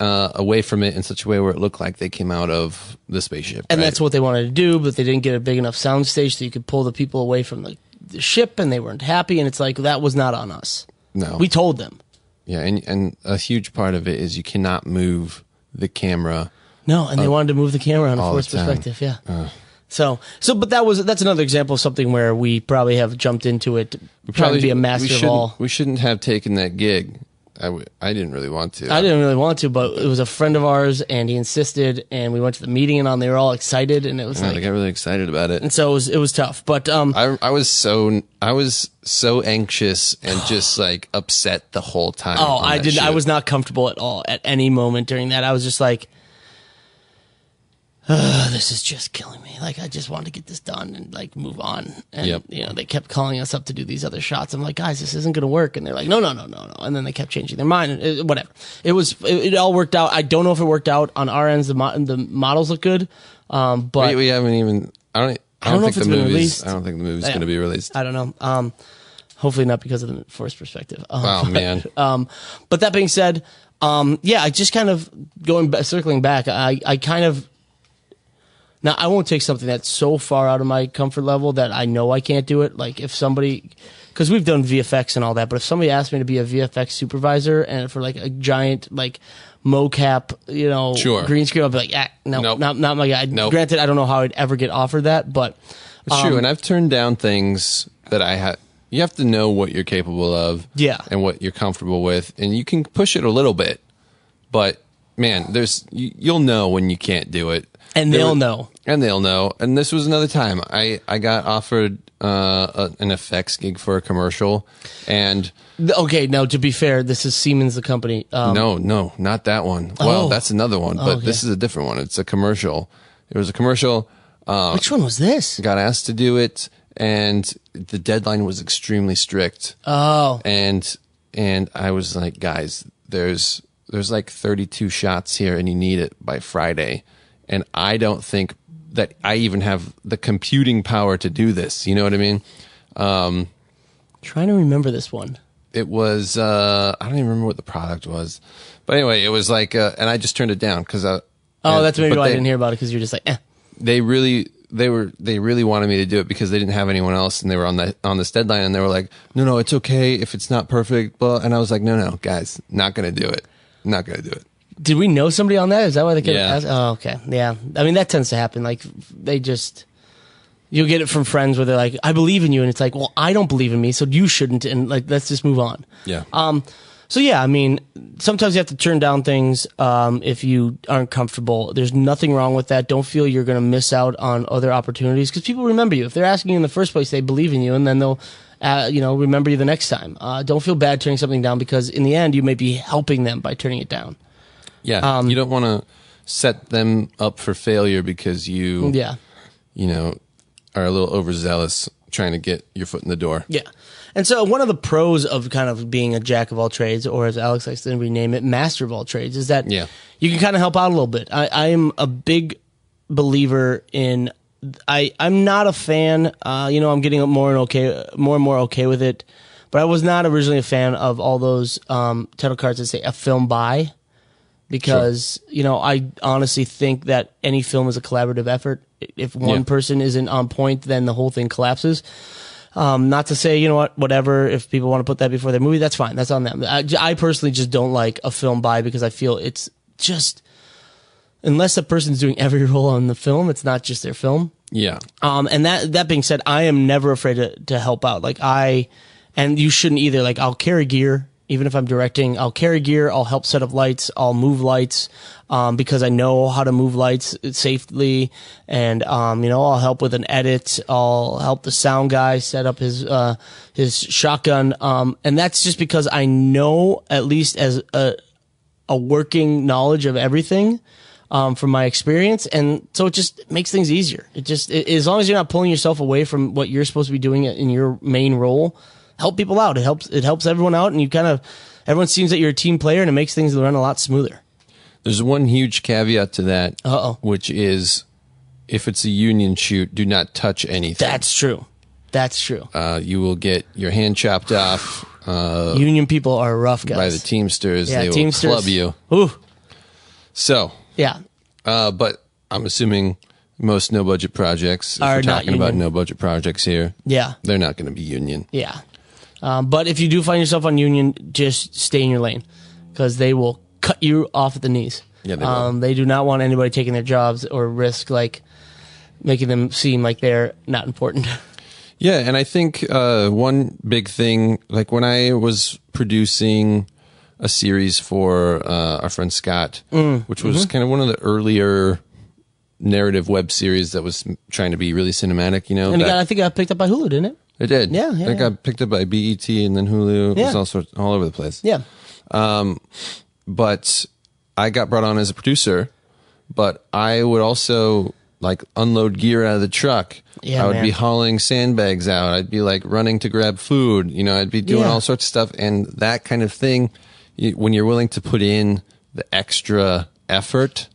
away from it in such a way where it looked like they came out of the spaceship. And that's what they wanted to do, but they didn't get a big enough sound stage so you could pull the people away from the ship, and they weren't happy, and it's like, that was not on us. No. We told them. Yeah, and a huge part of it is you cannot move the camera. No, and they wanted to move the camera on a forced perspective, yeah. But that's another example of something where we probably have jumped into it, trying to be a master of all. We shouldn't have taken that gig. I didn't really want to. I didn't really want to, but it was a friend of ours, and he insisted, and we went to the meeting, and they were all excited, and it was they got really excited about it. And so it was tough. But I was so anxious and just like upset the whole time. Oh, I was not comfortable at all at any moment during that. I was just like, this is just killing me. Like, I just wanted to get this done and like move on. And they kept calling us up to do these other shots. I'm like, guys, this isn't going to work. And they're like, no. And then they kept changing their mind. And whatever. It all worked out. I don't know if it worked out on our ends. The models look good. But we haven't even. I don't think the movie's going to be released. I don't know. Hopefully not because of the forced perspective. Oh man. But that being said, I just kind of circling back. I kind of. Now, I won't take something that's so far out of my comfort level that I know I can't do it. Like, if somebody, because we've done VFX and all that, but if somebody asked me to be a VFX supervisor and for like a giant, like, mocap, green screen, I'll be like, nope. not my guy. Nope. Granted, I don't know how I'd ever get offered that, but. It's true, and I've turned down things that you have to know what you're capable of. Yeah. And what you're comfortable with, and you can push it a little bit, but man, you'll know when you can't do it. And they'll know. And they'll know. And this was another time. I got offered an effects gig for a commercial. And okay, now to be fair, this is Siemens, the company. No, not that one. Well, that's another one, but this is a different one. It's a commercial. It was a commercial. Which one was this? Got asked to do it, and the deadline was extremely strict. Oh. And I was like, guys, there's like 32 shots here, and you need it by Friday. And I don't think that I even have the computing power to do this. You know what I mean? Trying to remember this one. It was, I don't even remember what the product was. But anyway, it was like, and I just turned it down because that's maybe why I didn't hear about it, because you're just like, eh. They really wanted me to do it because they didn't have anyone else, and they were on this deadline, and they were like, no, it's okay if it's not perfect. But and I was like, no, guys, not going to do it. Not going to do it. Did we know somebody on that? Is that why they kept asking? Yeah. Oh, okay. Yeah. I mean, that tends to happen. Like, you'll get it from friends where they're like, I believe in you. And it's like, well, I don't believe in me, so you shouldn't. And like, let's just move on. Yeah. So yeah, I mean, sometimes you have to turn down things if you aren't comfortable. There's nothing wrong with that. Don't feel you're going to miss out on other opportunities, because people remember you. If they're asking you in the first place, they believe in you, and then they'll remember you the next time. Don't feel bad turning something down, because in the end, you may be helping them by turning it down. Yeah, you don't want to set them up for failure because you are a little overzealous trying to get your foot in the door. Yeah. And so one of the pros of kind of being a jack of all trades, or as Alex likes to rename it, master of all trades, is that you can kind of help out a little bit. I am a big believer in, I'm not a fan, I'm getting more and more okay with it, but I was not originally a fan of all those title cards that say a film by. Because, I honestly think that any film is a collaborative effort. If one person isn't on point, then the whole thing collapses. Not to say, whatever, if people want to put that before their movie, that's fine. That's on them. I personally just don't like a film by, because I feel it's just, unless the person's doing every role on the film, it's not just their film. Yeah. And that being said, I am never afraid to help out. And you shouldn't either. Like, I'll carry gear. Even if I'm directing, I'll carry gear, I'll help set up lights, I'll move lights, because I know how to move lights safely. And, I'll help with an edit. I'll help the sound guy set up his shotgun. And that's just because I know, at least as a working knowledge of everything, from my experience. And so it just makes things easier. As long as you're not pulling yourself away from what you're supposed to be doing in your main role, help people out. It helps everyone out, and everyone seems that you're a team player, and it makes things run a lot smoother. There's one huge caveat to that, which is if it's a union shoot, do not touch anything. That's true. You will get your hand chopped off. Union people are rough guys. By the Teamsters. Yeah, they will club you. Ooh. So. Yeah. But I'm assuming most no-budget projects, if we're talking about no-budget projects here, they're not going to be union. Yeah. But if you do find yourself on union, just stay in your lane, because they will cut you off at the knees. Yeah, they will. They do not want anybody taking their jobs or risk making them seem like they're not important. Yeah, and I think one big thing, like when I was producing a series for our friend Scott, which was kind of one of the earlier narrative web series that was trying to be really cinematic, And I think it got picked up by Hulu, didn't it? It did. Yeah. It got picked up by BET and then Hulu. It was all over the place. Yeah. But I got brought on as a producer, but I would also unload gear out of the truck. Yeah, I would be hauling sandbags out. I'd be running to grab food. I'd be doing all sorts of stuff. And that kind of thing, when you're willing to put in the extra effort,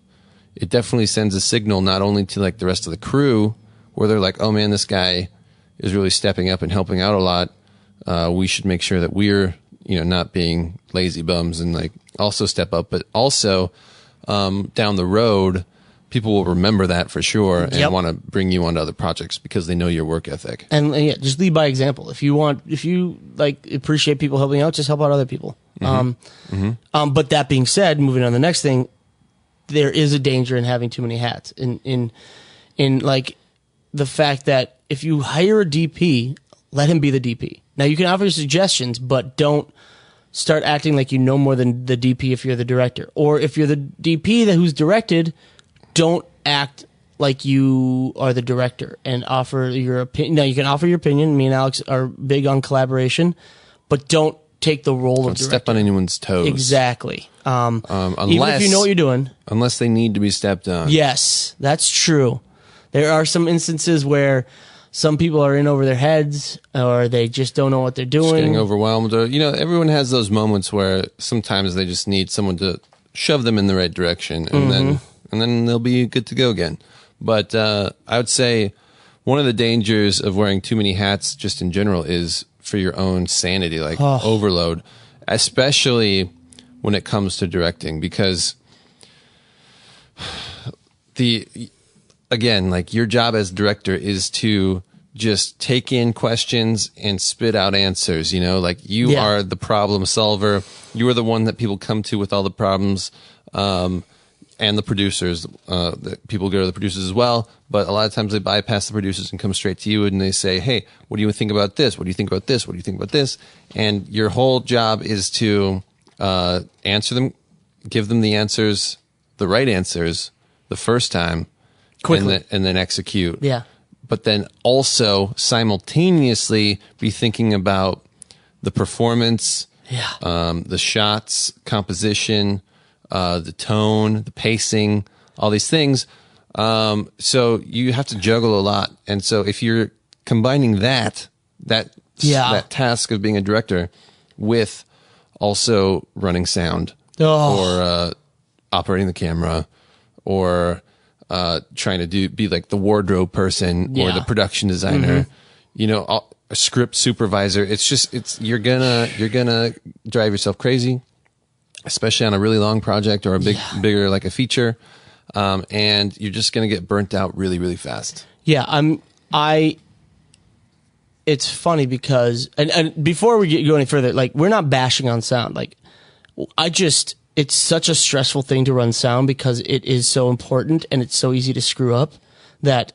it definitely sends a signal not only to the rest of the crew, where they're like, oh man, this guy is really stepping up and helping out a lot. We should make sure that we're, not being lazy bums and also step up, but also down the road, people will remember that for sure and want to bring you onto other projects because they know your work ethic. And just lead by example. If you appreciate people helping out, just help out other people. But that being said, moving on to the next thing, there is a danger in having too many hats. In the fact that if you hire a DP, let him be the DP. Now you can offer suggestions, but don't start acting like you know more than the DP if you're the director. Or if you're the DP who's directed, don't act like you are the director and offer your opinion. Now, you can offer your opinion. Me and Alex are big on collaboration, but don't take the role of director. Step on anyone's toes. Exactly. Unless, even if you know what you're doing. Unless they need to be stepped on. Yes, that's true. There are some instances where some people are in over their heads or they just don't know what they're doing. Just getting overwhelmed. Or, everyone has those moments where sometimes they just need someone to shove them in the right direction and then they'll be good to go again. But I would say one of the dangers of wearing too many hats just in general is for your own sanity, overload, especially when it comes to directing, because your job as director is to just take in questions and spit out answers, you are the problem solver. You are the one that people come to with all the problems. And the producers, people go to the producers as well, but a lot of times they bypass the producers and come straight to you and they say, hey, what do you think about this? What do you think about this? What do you think about this? And your whole job is to answer them, give them the answers, the right answers, the first time, quickly, and then execute. Yeah. But then also simultaneously be thinking about the performance, the shots, composition, the tone, the pacing, all these things. So you have to juggle a lot. And so if you're combining that task of being a director with also running sound or operating the camera or trying to be like the wardrobe person or the production designer, a script supervisor, you're gonna drive yourself crazy, especially on a really long project or a bigger like a feature, and you're just gonna get burnt out really, really fast. Yeah, it's funny because, and before we go any further, we're not bashing on sound. It's such a stressful thing to run sound because it is so important and it's so easy to screw up that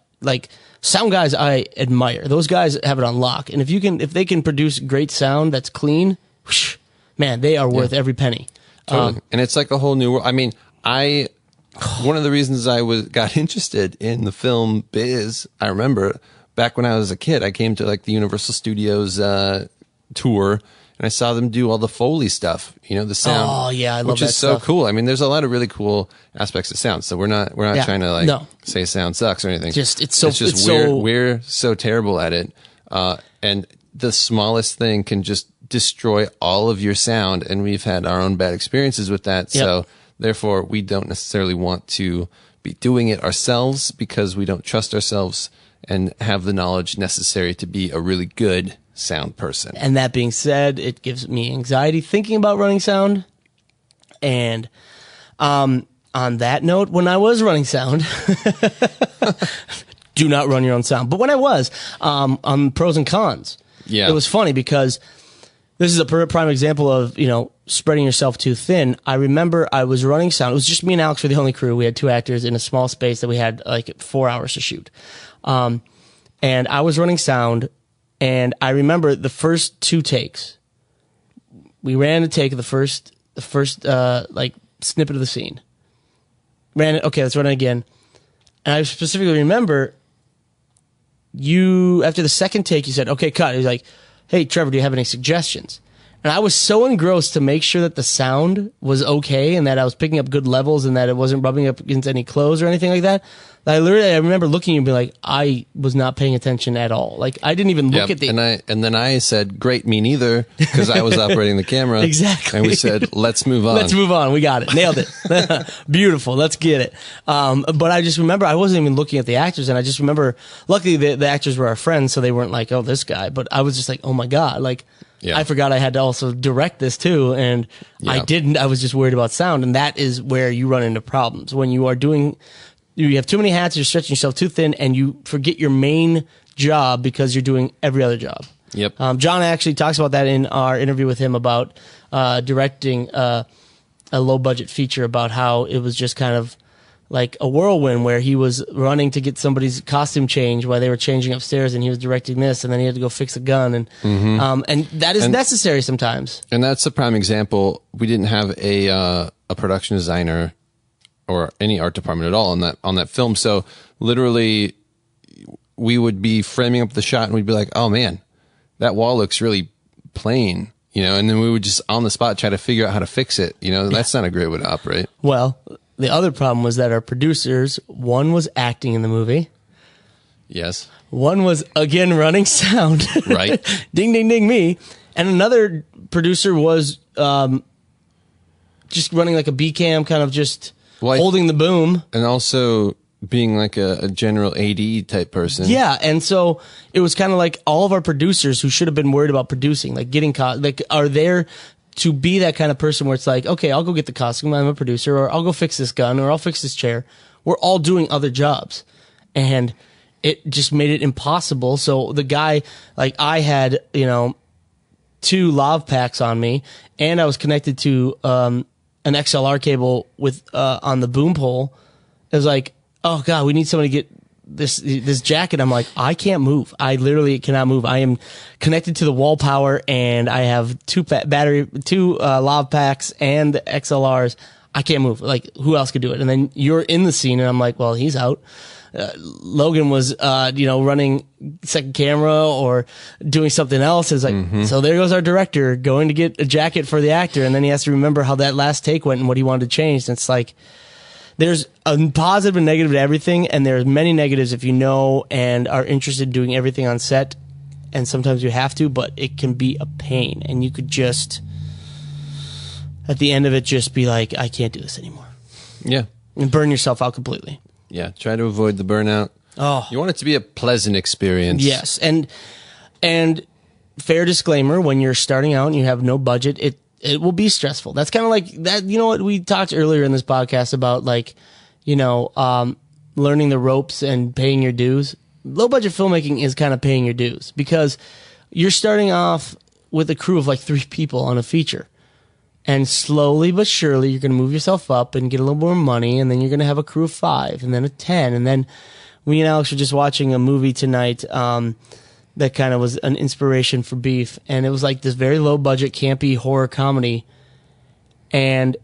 sound guys I admire. Those guys have it on lock. And if they can produce great sound that's clean, whoosh, man, they are worth every penny. Totally. And it's like a whole new world. I mean, one of the reasons I got interested in the film biz, I remember back when I was a kid, I came to like the Universal Studios tour, and I saw them do all the Foley stuff, the sound. Oh yeah, I love which that is so stuff. cool. I mean, there's a lot of really cool aspects of sound. So we're not trying to say sound sucks or anything. We're so terrible at it, and the smallest thing can just destroy all of your sound, and we've had our own bad experiences with that. Yep. So therefore, we don't necessarily want to be doing it ourselves because we don't trust ourselves and have the knowledge necessary to be a really good sound person. And that being said, it gives me anxiety thinking about running sound. And on that note, when I was running sound, do not run your own sound. But when I was, on pros and cons, it was funny because this is a prime example of, spreading yourself too thin. I remember I was running sound. It was just me and Alex were the only crew. We had 2 actors in a small space that we had like 4 hours to shoot. And I was running sound, and I remember the first 2 takes. We ran a take of the first like snippet of the scene. Ran it. Okay, let's run it again. And I specifically remember after the second take, you said, "Okay, cut." He was like, "Hey, Trevor, do you have any suggestions?" And I was so engrossed to make sure that the sound was okay and that I was picking up good levels and that it wasn't rubbing up against any clothes or anything like that. I remember looking and being like, I was not paying attention at all. Like, I didn't even look at the... And then I said, great, me neither, because I was operating the camera. Exactly. And we said, let's move on. Let's move on. We got it. Nailed it. Beautiful. Let's get it. But I just remember I wasn't even looking at the actors, and I just remember, luckily the actors were our friends, so they weren't like, oh, this guy. But I was just like, oh my God. Like, I forgot I had to also direct this too, and I didn't. I was just worried about sound, and that is where you run into problems. When you have too many hats, you're stretching yourself too thin, and you forget your main job because you're doing every other job. Yep. John actually talks about that in our interview with him about directing a low-budget feature, about how it was just kind of like a whirlwind where he was running to get somebody's costume change while they were changing upstairs, and he was directing this, and then he had to go fix a gun, and that is necessary sometimes. And that's a prime example. We didn't have a production designer or any art department at all on that film. So literally, we would be framing up the shot, and we'd be like, "Oh man, that wall looks really plain," and then we would just on the spot try to figure out how to fix it. That's not a great way to operate. Well, the other problem was that our producers, one was acting in the movie. Yes. One was, again, running sound. Right. Ding, ding, ding, me. And another producer was just running like a B-cam, kind of just holding the boom. And also being like a general AD type person. Yeah, and so it was kind of like all of our producers who should have been worried about producing, like getting are there to be that kind of person where it's like, okay, I'll go get the costume, I'm a producer, or I'll go fix this gun, or I'll fix this chair. We're all doing other jobs. And it just made it impossible. So the guy, like I had, 2 lav packs on me, and I was connected to an XLR cable with on the boom pole. It was like, oh God, we need somebody to get this jacket. I'm like, I can't move. I literally cannot move. I am connected to the wall power, and I have 2 lav packs and XLRs. I can't move. Like, who else could do it? And then you're in the scene, and I'm like, well, he's out. Logan was, running second camera or doing something else. It's like, so there goes our director going to get a jacket for the actor, and then he has to remember how that last take went and what he wanted to change. And it's like, there's a positive and negative to everything, and there's many negatives if you know and are interested in doing everything on set, and sometimes you have to, but it can be a pain, and you could just, at the end of it, just be like, I can't do this anymore. Yeah. And burn yourself out completely. Yeah, try to avoid the burnout. Oh. You want it to be a pleasant experience. Yes, and fair disclaimer, when you're starting out and you have no budget, it will be stressful. That's kind of like that. You know what we talked earlier in this podcast about, like, learning the ropes and paying your dues. Low budget filmmaking is kind of paying your dues because you're starting off with a crew of like 3 people on a feature. And slowly but surely, you're going to move yourself up and get a little more money, and then you're going to have a crew of 5, and then a 10, and then we and Alex were just watching a movie tonight that kind of was an inspiration for Beef, and it was like this very low budget, campy horror comedy. And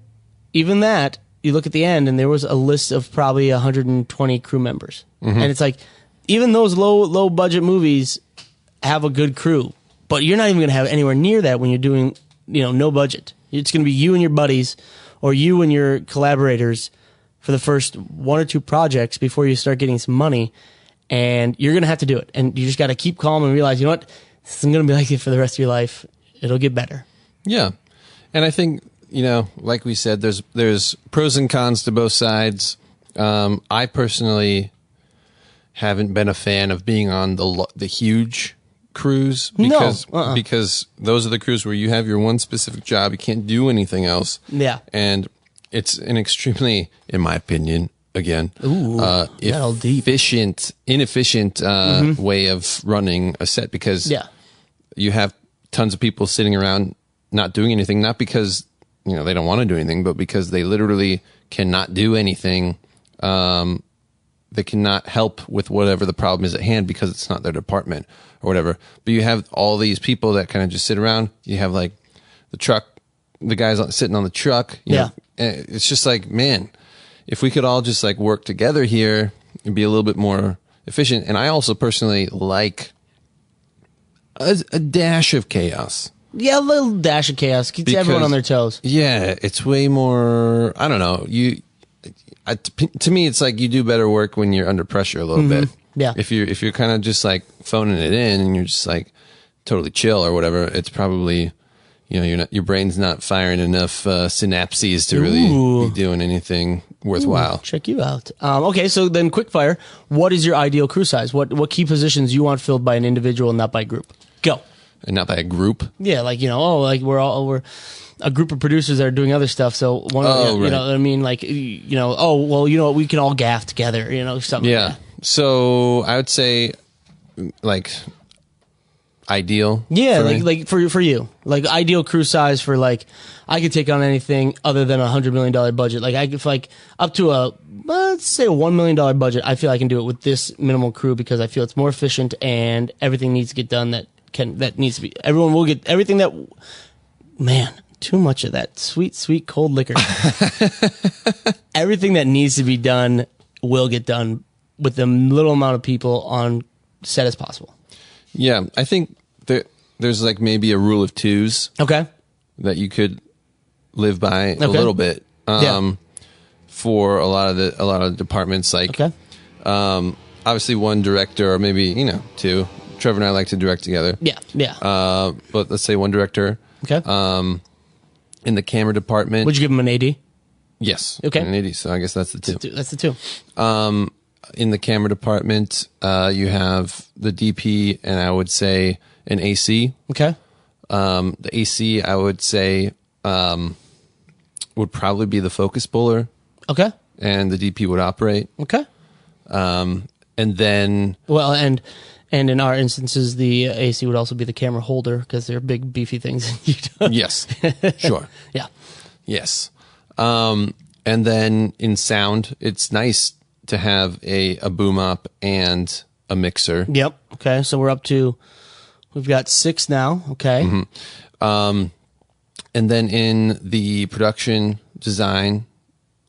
even that, you look at the end, and there was a list of probably 120 crew members, and it's like even those low budget movies have a good crew, but you're not even going to have anywhere near that when you're doing no budget. It's going to be you and your buddies, or you and your collaborators for the first 1 or 2 projects before you start getting some money. And you're going to have to do it. And you just got to keep calm and realize, you know what? This isn't going to be like it for the rest of your life. It'll get better. Yeah. And I think, like we said, there's pros and cons to both sides. I personally haven't been a fan of being on the huge crews because those are the crews where you have your one specific job. You can't do anything else. Yeah. And it's an extremely, in my opinion, again, inefficient way of running a set, because you have tons of people sitting around not doing anything, not because they don't want to do anything, but because they literally cannot do anything. They cannot help with whatever the problem is at hand because it's not their department or whatever. But you have all these people that kind of just sit around. You have like the truck, the guys sitting on the truck. You know, it's just like, man, if we could all just like work together here and be a little bit more efficient. And I also personally like a dash of chaos. Yeah, a little dash of chaos keeps everyone on their toes. Yeah, it's way more, I don't know. To me, it's like you do better work when you're under pressure a little bit. Yeah. If you're kind of just like phoning it in and you're just like totally chill or whatever, it's probably, your brain's not firing enough synapses to really be doing anything worthwhile. Check you out. Okay, so then quick fire. What is your ideal crew size? What key positions you want filled by an individual, not by group? Go. And not by a group? Yeah, like, we're a group of producers that are doing other stuff. So one of right. know what I mean? Like, we can all gaff together, something like that. So I would say like ideal. Yeah, like for you. Like ideal crew size for like I could take on anything other than $100 million budget. Like I could like up to let's say a $1 million budget, I feel I can do it with this minimal crew because I feel it's more efficient and everything needs to get done that needs to be, everyone will get everything that, man, too much of that sweet cold liquor. Everything that needs to be done will get done with the little amount of people on set as possible. Yeah, I think there's like maybe a rule of twos. Okay. That you could live by a little bit. For a lot of departments, like obviously one director or maybe two. Trevor and I like to direct together. Yeah. But let's say one director. Okay. In the camera department. Would you give him an AD? Yes. Okay. An AD. So I guess that's the two. That's the two. In the camera department, you have the DP and I would say an AC. Okay. The AC, I would say, would probably be the focus puller. Okay. And the DP would operate. Okay. And then... Well, and in our instances, the AC would also be the camera holder because they're big, beefy things. Yes. Sure. Yeah. Yes. And then in sound, it's nice to have a boom op and a mixer. Yep. Okay. So we've got 6 now. Okay. Mm-hmm. And then in the production design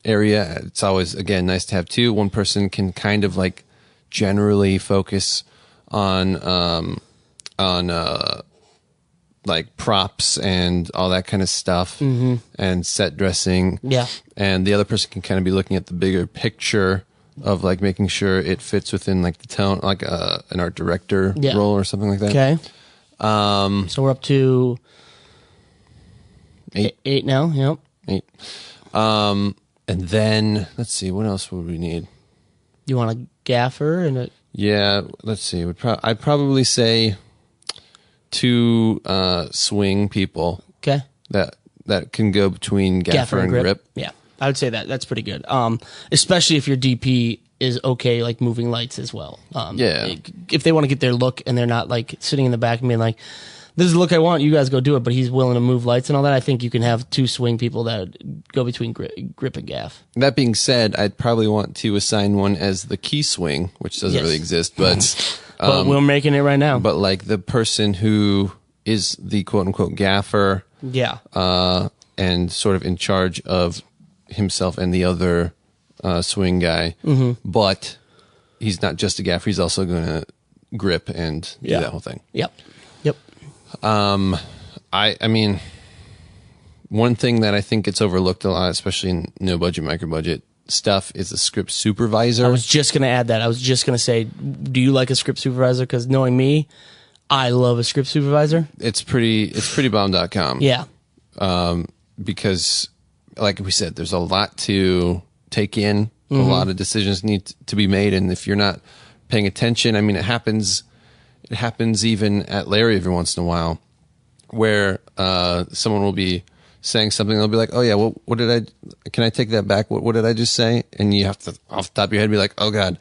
area, it's always, again, nice to have 2. One person can kind of like generally focus on like props and all that kind of stuff and set dressing. Yeah. And the other person can kind of be looking at the bigger picture of like making sure it fits within like the tone, like an art director role or something like that. Okay. So we're up to 8 now. Yep. 8. And then let's see, what else would we need? You want a gaffer and a... Yeah, let's see. I'd probably say 2 swing people. Okay. That can go between gaffer and grip. Yeah, I would say that's pretty good. Especially if your DP is okay, like moving lights as well. If they want to get their look and they're not like sitting in the back and being like, "This is the look I want. You guys go do it." But he's willing to move lights and all that. I think you can have 2 swing people that go between grip and gaff. That being said, I'd probably want to assign one as the key swing, which doesn't really exist, but But we're making it right now. But like the person who is the quote unquote gaffer, and sort of in charge of himself and the other swing guy, but he's not just a gaffer; he's also going to grip and do that whole thing. Yep. I mean, one thing that I think gets overlooked a lot, especially in no budget, micro budget stuff, is the script supervisor. I was just going to add that. I was just going to say, do you like a script supervisor? Because knowing me, I love a script supervisor. It's pretty bomb.com. Yeah. Because like we said, there's a lot to take in, a lot of decisions need to be made. And if you're not paying attention, I mean, it happens even at Larry every once in a while where, someone will be saying something. They'll be like, oh yeah, well, can I take that back? What did I just say? And you have to, off the top of your head, be like, oh God,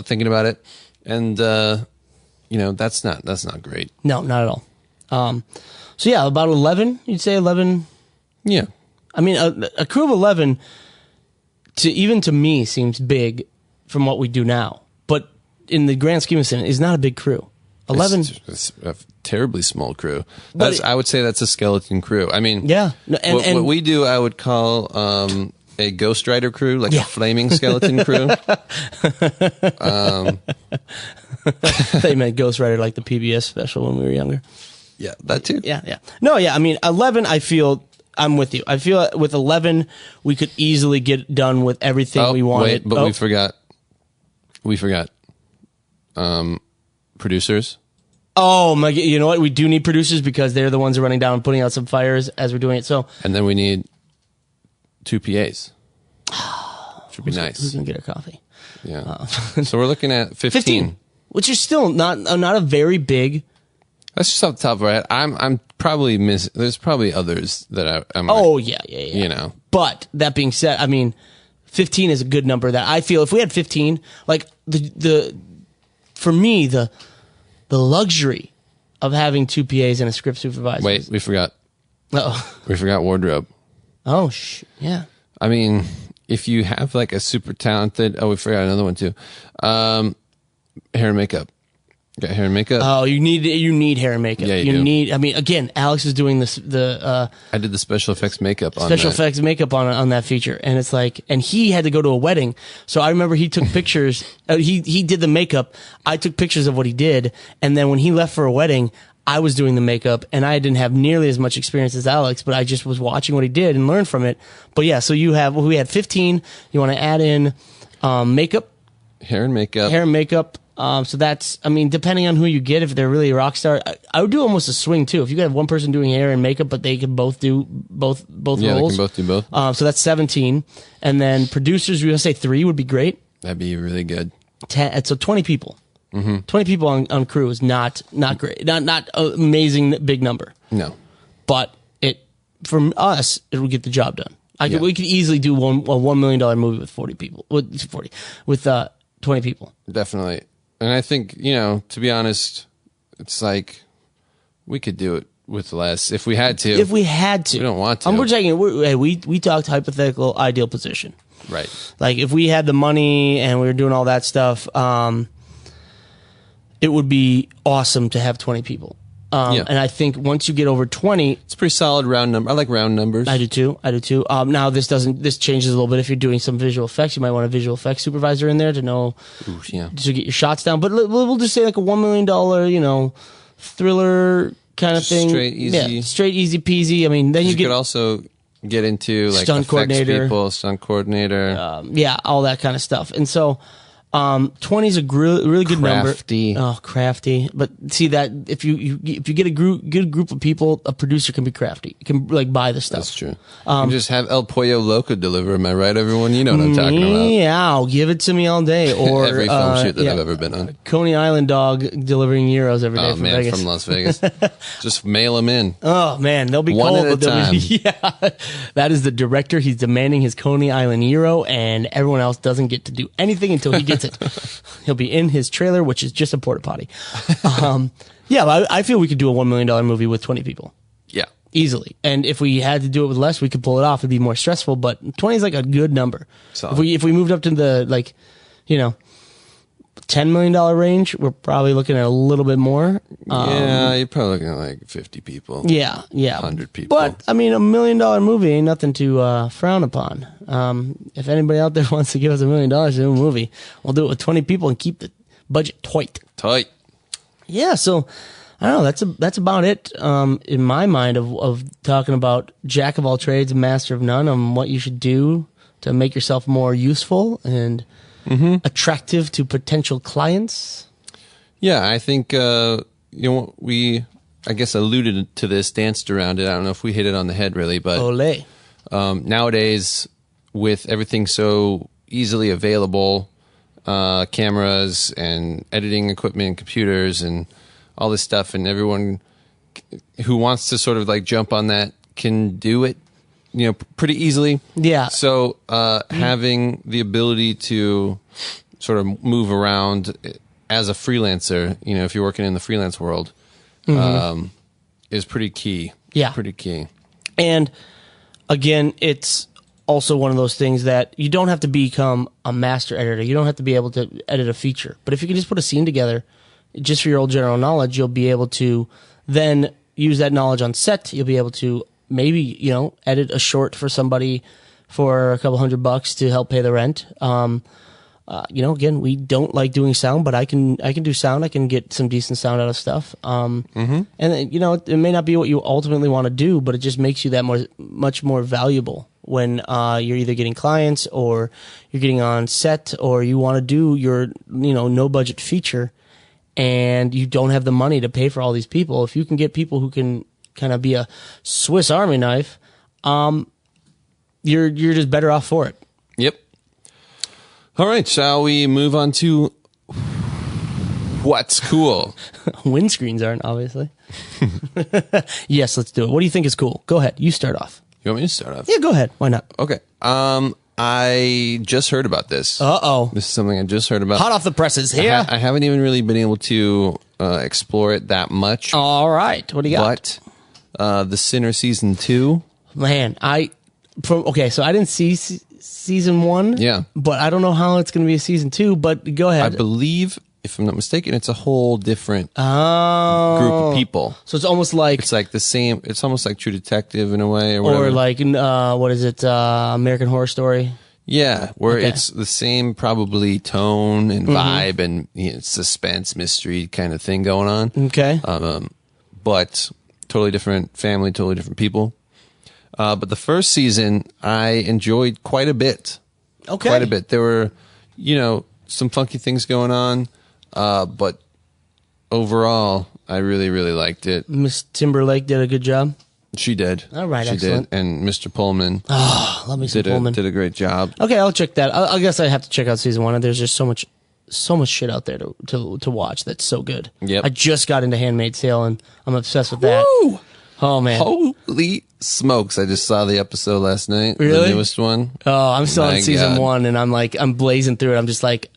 thinking about it. And, that's not great. No, not at all. So yeah, about 11, you'd say 11. Yeah. I mean, a crew of 11 even to me seems big from what we do now, but in the grand scheme of things, is not a big crew. 11. It's a terribly small crew. I would say that's a skeleton crew. I mean, yeah. What we do, I would call a Ghost Rider crew, like a flaming skeleton crew. They meant Ghost Rider like the PBS special when we were younger. Yeah, that too. Yeah. No, yeah. I mean, 11. I feel I'm with you. I feel with 11 we could easily get done with everything we wanted. But we forgot. Producers. Oh my! You know what? We do need producers because they're the ones who are running down and putting out some fires as we're doing it. So, and then we need 2 PAs. Should be nice. Who's gonna get our coffee? Yeah. So we're looking at 15, which is still not a very big. That's just off the top of our head. I'm probably There's probably others that I'm. Oh yeah. You know. But that being said, I mean, 15 is a good number. That I feel if we had 15, like for me the luxury of having 2 PAs and a script supervisor. Wait, we forgot. Uh-oh. We forgot wardrobe. Oh, yeah. I mean, if you have like a super talented, we forgot another one too. Hair and makeup. Got hair and makeup. Oh, you need hair and makeup. Yeah, you need. I mean, again, Alex is doing this. I did the special effects makeup on that feature, and it's like, and he had to go to a wedding, so I remember he took pictures. He did the makeup. I took pictures of what he did, and then when he left for a wedding, I was doing the makeup, and I didn't have nearly as much experience as Alex, but I just was watching what he did and learned from it. But yeah, so we had 15. You want to add in makeup, hair and makeup. So that's, I mean, depending on who you get, if they're really a rock star, I would do almost a swing too. If you could have one person doing hair and makeup, but they can both do both roles. Yeah, they can both do both. So that's 17. And then producers, we want to say 3 would be great. That'd be really good. 10, so 20 people. 20 people on crew is not great. Not amazing big number. No. But from us, it would get the job done. We could easily do a $1 million movie with 40 people. With 20 people. Definitely. And I think, to be honest, it's like we could do it with less if we had to. If we had to. We don't want to. We're checking. We talked hypothetical ideal position. Right. Like if we had the money and we were doing all that stuff, it would be awesome to have 20 people. And I think once you get over 20, it's a pretty solid round number. I like round numbers. I do too. Now this changes a little bit. If you're doing some visual effects, you might want a visual effects supervisor in there to know, to get your shots down. But we'll just say like a $1 million, thriller kind of thing. Straight, easy peasy. I mean, then you could also get into like stunt coordinator, stunt coordinator. All that kind of stuff. And so, 20 is a really good crafty. number. Oh, crafty. But see that if you get a good group of people, a producer can be crafty. You can like buy the stuff. That's true. You can just have El Pollo Loco deliver. Am I right, everyone? You know what I'm talking about. Yeah, give it to me all day. Or every film shoot that I've ever been on. Coney Island dog delivering gyros every day from Vegas. From Las Vegas. Just mail them in. Oh man, they'll be one cold. at a time. That is the director. He's demanding his Coney Island gyro, and everyone else doesn't get to do anything until he gets it. He'll be in his trailer, which is just a porta potty. But I feel we could do a $1 million movie with 20 people. Yeah. Easily. And if we had to do it with less, we could pull it off. It'd be more stressful, but 20 is like a good number. Solid. If we moved up to the, $10 million range, we're probably looking at a little bit more. Yeah, you're probably looking at like 50 people. Yeah. 100 people. But, I mean, $1 million movie ain't nothing to frown upon. If anybody out there wants to give us $1 million to do a movie, we'll do it with 20 people and keep the budget tight. Yeah, so, I don't know, that's about it in my mind of talking about jack of all trades, master of none, on what you should do to make yourself more useful and attractive to potential clients. Yeah, I think, we, I guess, alluded to this, danced around it. I don't know if we hit it on the head really, but nowadays, with everything so easily available, cameras and editing equipment, computers and all this stuff, and everyone who wants to sort of like jump on that can do it, pretty easily. Yeah. So having the ability to sort of move around as a freelancer, if you're working in the freelance world, is pretty key. Yeah. Pretty key. And again, it's also one of those things that you don't have to become a master editor. You don't have to be able to edit a feature. But if you can just put a scene together, just for your old general knowledge, you'll be able to then use that knowledge on set. You'll be able to maybe, edit a short for somebody for a couple $100 to help pay the rent. Again, we don't like doing sound, but I can do sound. I can get some decent sound out of stuff. And it may not be what you ultimately want to do, but it just makes you that much more valuable when you're either getting clients or you're getting on set, or you want to do your no budget feature and you don't have the money to pay for all these people. If you can get people who can kind of be a Swiss Army knife, you're just better off for it. Yep. All right, shall we move on to what's cool? Windscreens aren't, obviously. Yes, let's do it. What do you think is cool? Go ahead. You start off. You want me to start off? Yeah, go ahead. Why not? Okay. I just heard about this. Uh-oh. This is something I just heard about. Hot off the presses here. I haven't even really been able to explore it that much. All right. What do you got? But The Sinner Season 2. Man, so I didn't see season 1. Yeah. But I don't know how it's going to be a season 2, but go ahead. I believe, if I'm not mistaken, it's a whole different group of people. So it's almost like... It's like the same... It's almost like True Detective in a way, or whatever. Or like, what is it, American Horror Story? Yeah, where it's the same probably tone and vibe and suspense, mystery kind of thing going on. Okay. But totally different family, totally different people. But the first season, I enjoyed quite a bit. Okay. Quite a bit. There were, some funky things going on, but overall, I really, really liked it. Miss Timberlake did a good job. She did. All right, she excellent. did. And Mr. Pullman. Oh, love me some Pullman. Did a great job. Okay, I'll check that. I guess I have to check out season 1. There's just so much shit out there to watch that's so good. Yep. I just got into Handmaid's Tale and I'm obsessed with that. Woo! Oh man. Holy smokes. I just saw the episode last night. Really? The newest one. Oh, I'm still My in season God. 1 and I'm blazing through it. I'm just like,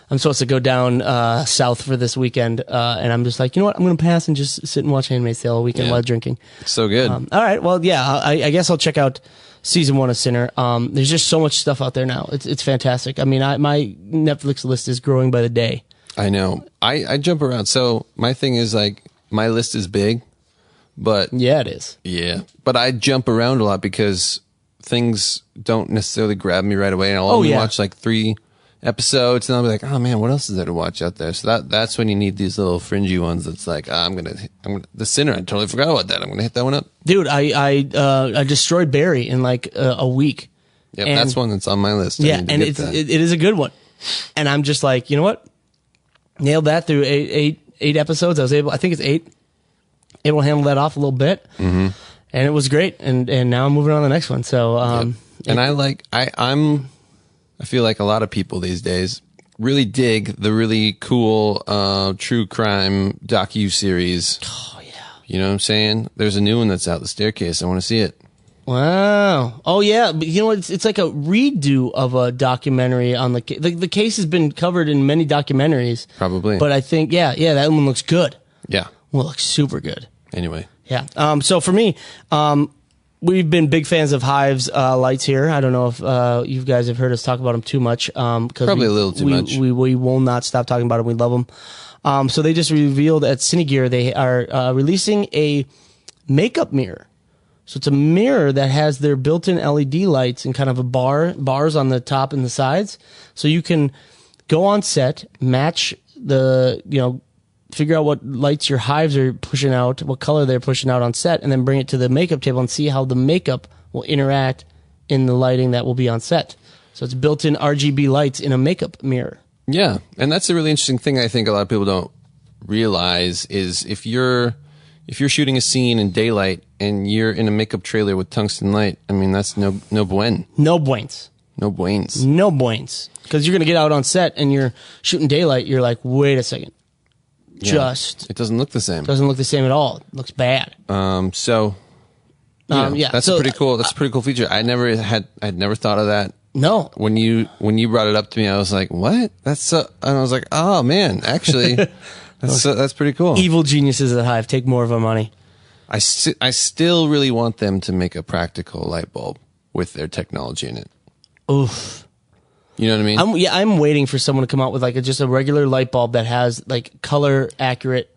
I'm supposed to go down south for this weekend, and I'm just like, you know what? I'm going to pass and just sit and watch Handmaid's Tale all weekend while drinking. It's so good. All right. Well, yeah, I guess I'll check out season 1 of Sinner. There's just so much stuff out there now. It's fantastic. I mean, my Netflix list is growing by the day. I know. I jump around. So my thing is like, my list is big, but Yeah, it is. yeah, but I jump around a lot because things don't necessarily grab me right away, and I'll only watch like 3 episodes, and I'll be like, oh man, what else is there to watch out there? So that's when you need these little fringy ones. That's like, I'm gonna The Sinner. I totally forgot about that. I'm gonna hit that one up, Dude. I destroyed Barry in like a week. Yep, And- that's one that's on my list. Yeah, and it is a good one. And I'm just like, you know what? Nailed that through eight episodes. I think it's 8. Able to handle that off a little bit, and it was great. And now I'm moving on to the next one. So, and I feel like a lot of people these days really dig the really cool true crime docu-series. Oh, yeah. You know what I'm saying? There's a new one that's out, The Staircase. I want to see it. Wow. Oh, yeah. But you know what? It's like a redo of a documentary on the case has been covered in many documentaries. Probably. But I think, that one looks good. Yeah. Well, it looks super good. Anyway. Yeah. So for me, we've been big fans of Hive's lights here. I don't know if you guys have heard us talk about them too much. Probably a little too much. We will not stop talking about them. We love them. So they just revealed at Cinegear they are releasing a makeup mirror. So it's a mirror that has their built-in LED lights and kind of a bars on the top and the sides. So you can go on set, match figure out what lights your hives are pushing out, what color they're pushing out on set, and then bring it to the makeup table and see how the makeup will interact in the lighting that will be on set. So it's built-in RGB lights in a makeup mirror. Yeah, and that's a really interesting thing I think a lot of people don't realize is if you're shooting a scene in daylight and you're in a makeup trailer with tungsten light, I mean, that's no buen. No buens. No buens. No buens. Because you're going to get out on set and you're shooting daylight, you're like, wait a second. Yeah, it doesn't look the same. Doesn't look the same at all. It looks bad. That's a pretty cool. That's a pretty cool feature. I'd never thought of that. No. When you brought it up to me, I was like, "What?" And I was like, "Oh man, actually, that's pretty cool." Evil geniuses at Hive take more of our money. I still really want them to make a practical light bulb with their technology in it. Oof. You know what I mean? I'm waiting for someone to come out with like just a regular light bulb that has like color accurate,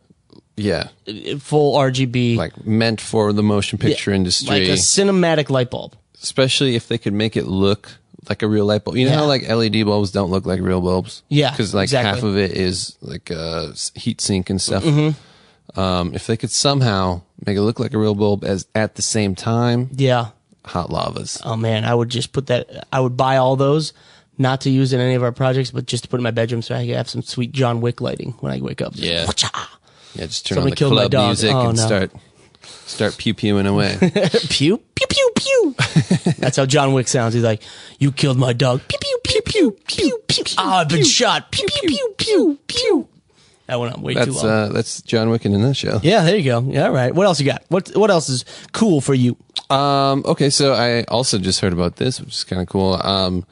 full RGB, like meant for the motion picture industry, like a cinematic light bulb. Especially if they could make it look like a real light bulb. You know how like LED bulbs don't look like real bulbs? Yeah, because like half of it is like a heat sink and stuff. Mm-hmm. If they could somehow make it look like a real bulb at the same time, hot lavas. Oh man, I would just put that. I would buy all those. Not to use in any of our projects, but just to put in my bedroom so I can have some sweet John Wick lighting when I wake up. Yeah. Just turn on the club music and start pew-pewing away. Pew, pew, pew, pew. That's how John Wick sounds. He's like, you killed my dog. Pew, pew, pew, pew, pew, pew. Ah, I've been shot. Pew, pew, pew, pew, pew. That went on way too long. That's John Wick in a nutshell. Yeah, there you go. Yeah, all right. What else you got? What else is cool for you? Okay, so I also just heard about this, which is kind of cool.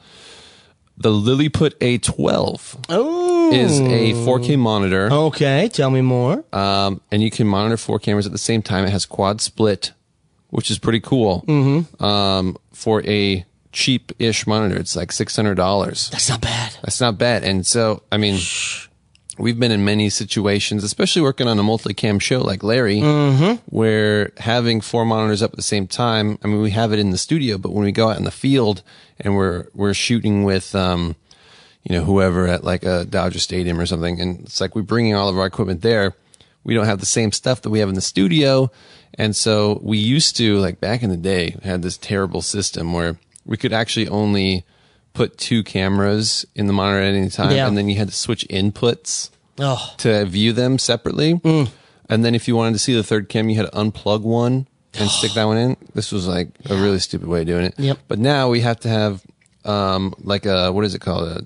The Lilliput A12 is a 4K monitor. Okay, tell me more. And you can monitor 4 cameras at the same time. It has quad split, which is pretty cool. Mm-hmm. For a cheap-ish monitor, it's like $600. That's not bad. That's not bad. And so, I mean, we've been in many situations, especially working on a multicam show like Larry, where having 4 monitors up at the same time, I mean, we have it in the studio, but when we go out in the field and we're shooting with, whoever at like a Dodger Stadium or something, and it's like we're bringing all of our equipment there. We don't have the same stuff that we have in the studio. And so we used to, like back in the day, had this terrible system where we could actually only put 2 cameras in the monitor at any time, and then you had to switch inputs to view them separately. And then if you wanted to see the third cam, you had to unplug one and stick that one in. This was like a really stupid way of doing it. Yep. But now we have to have like a, what is it called?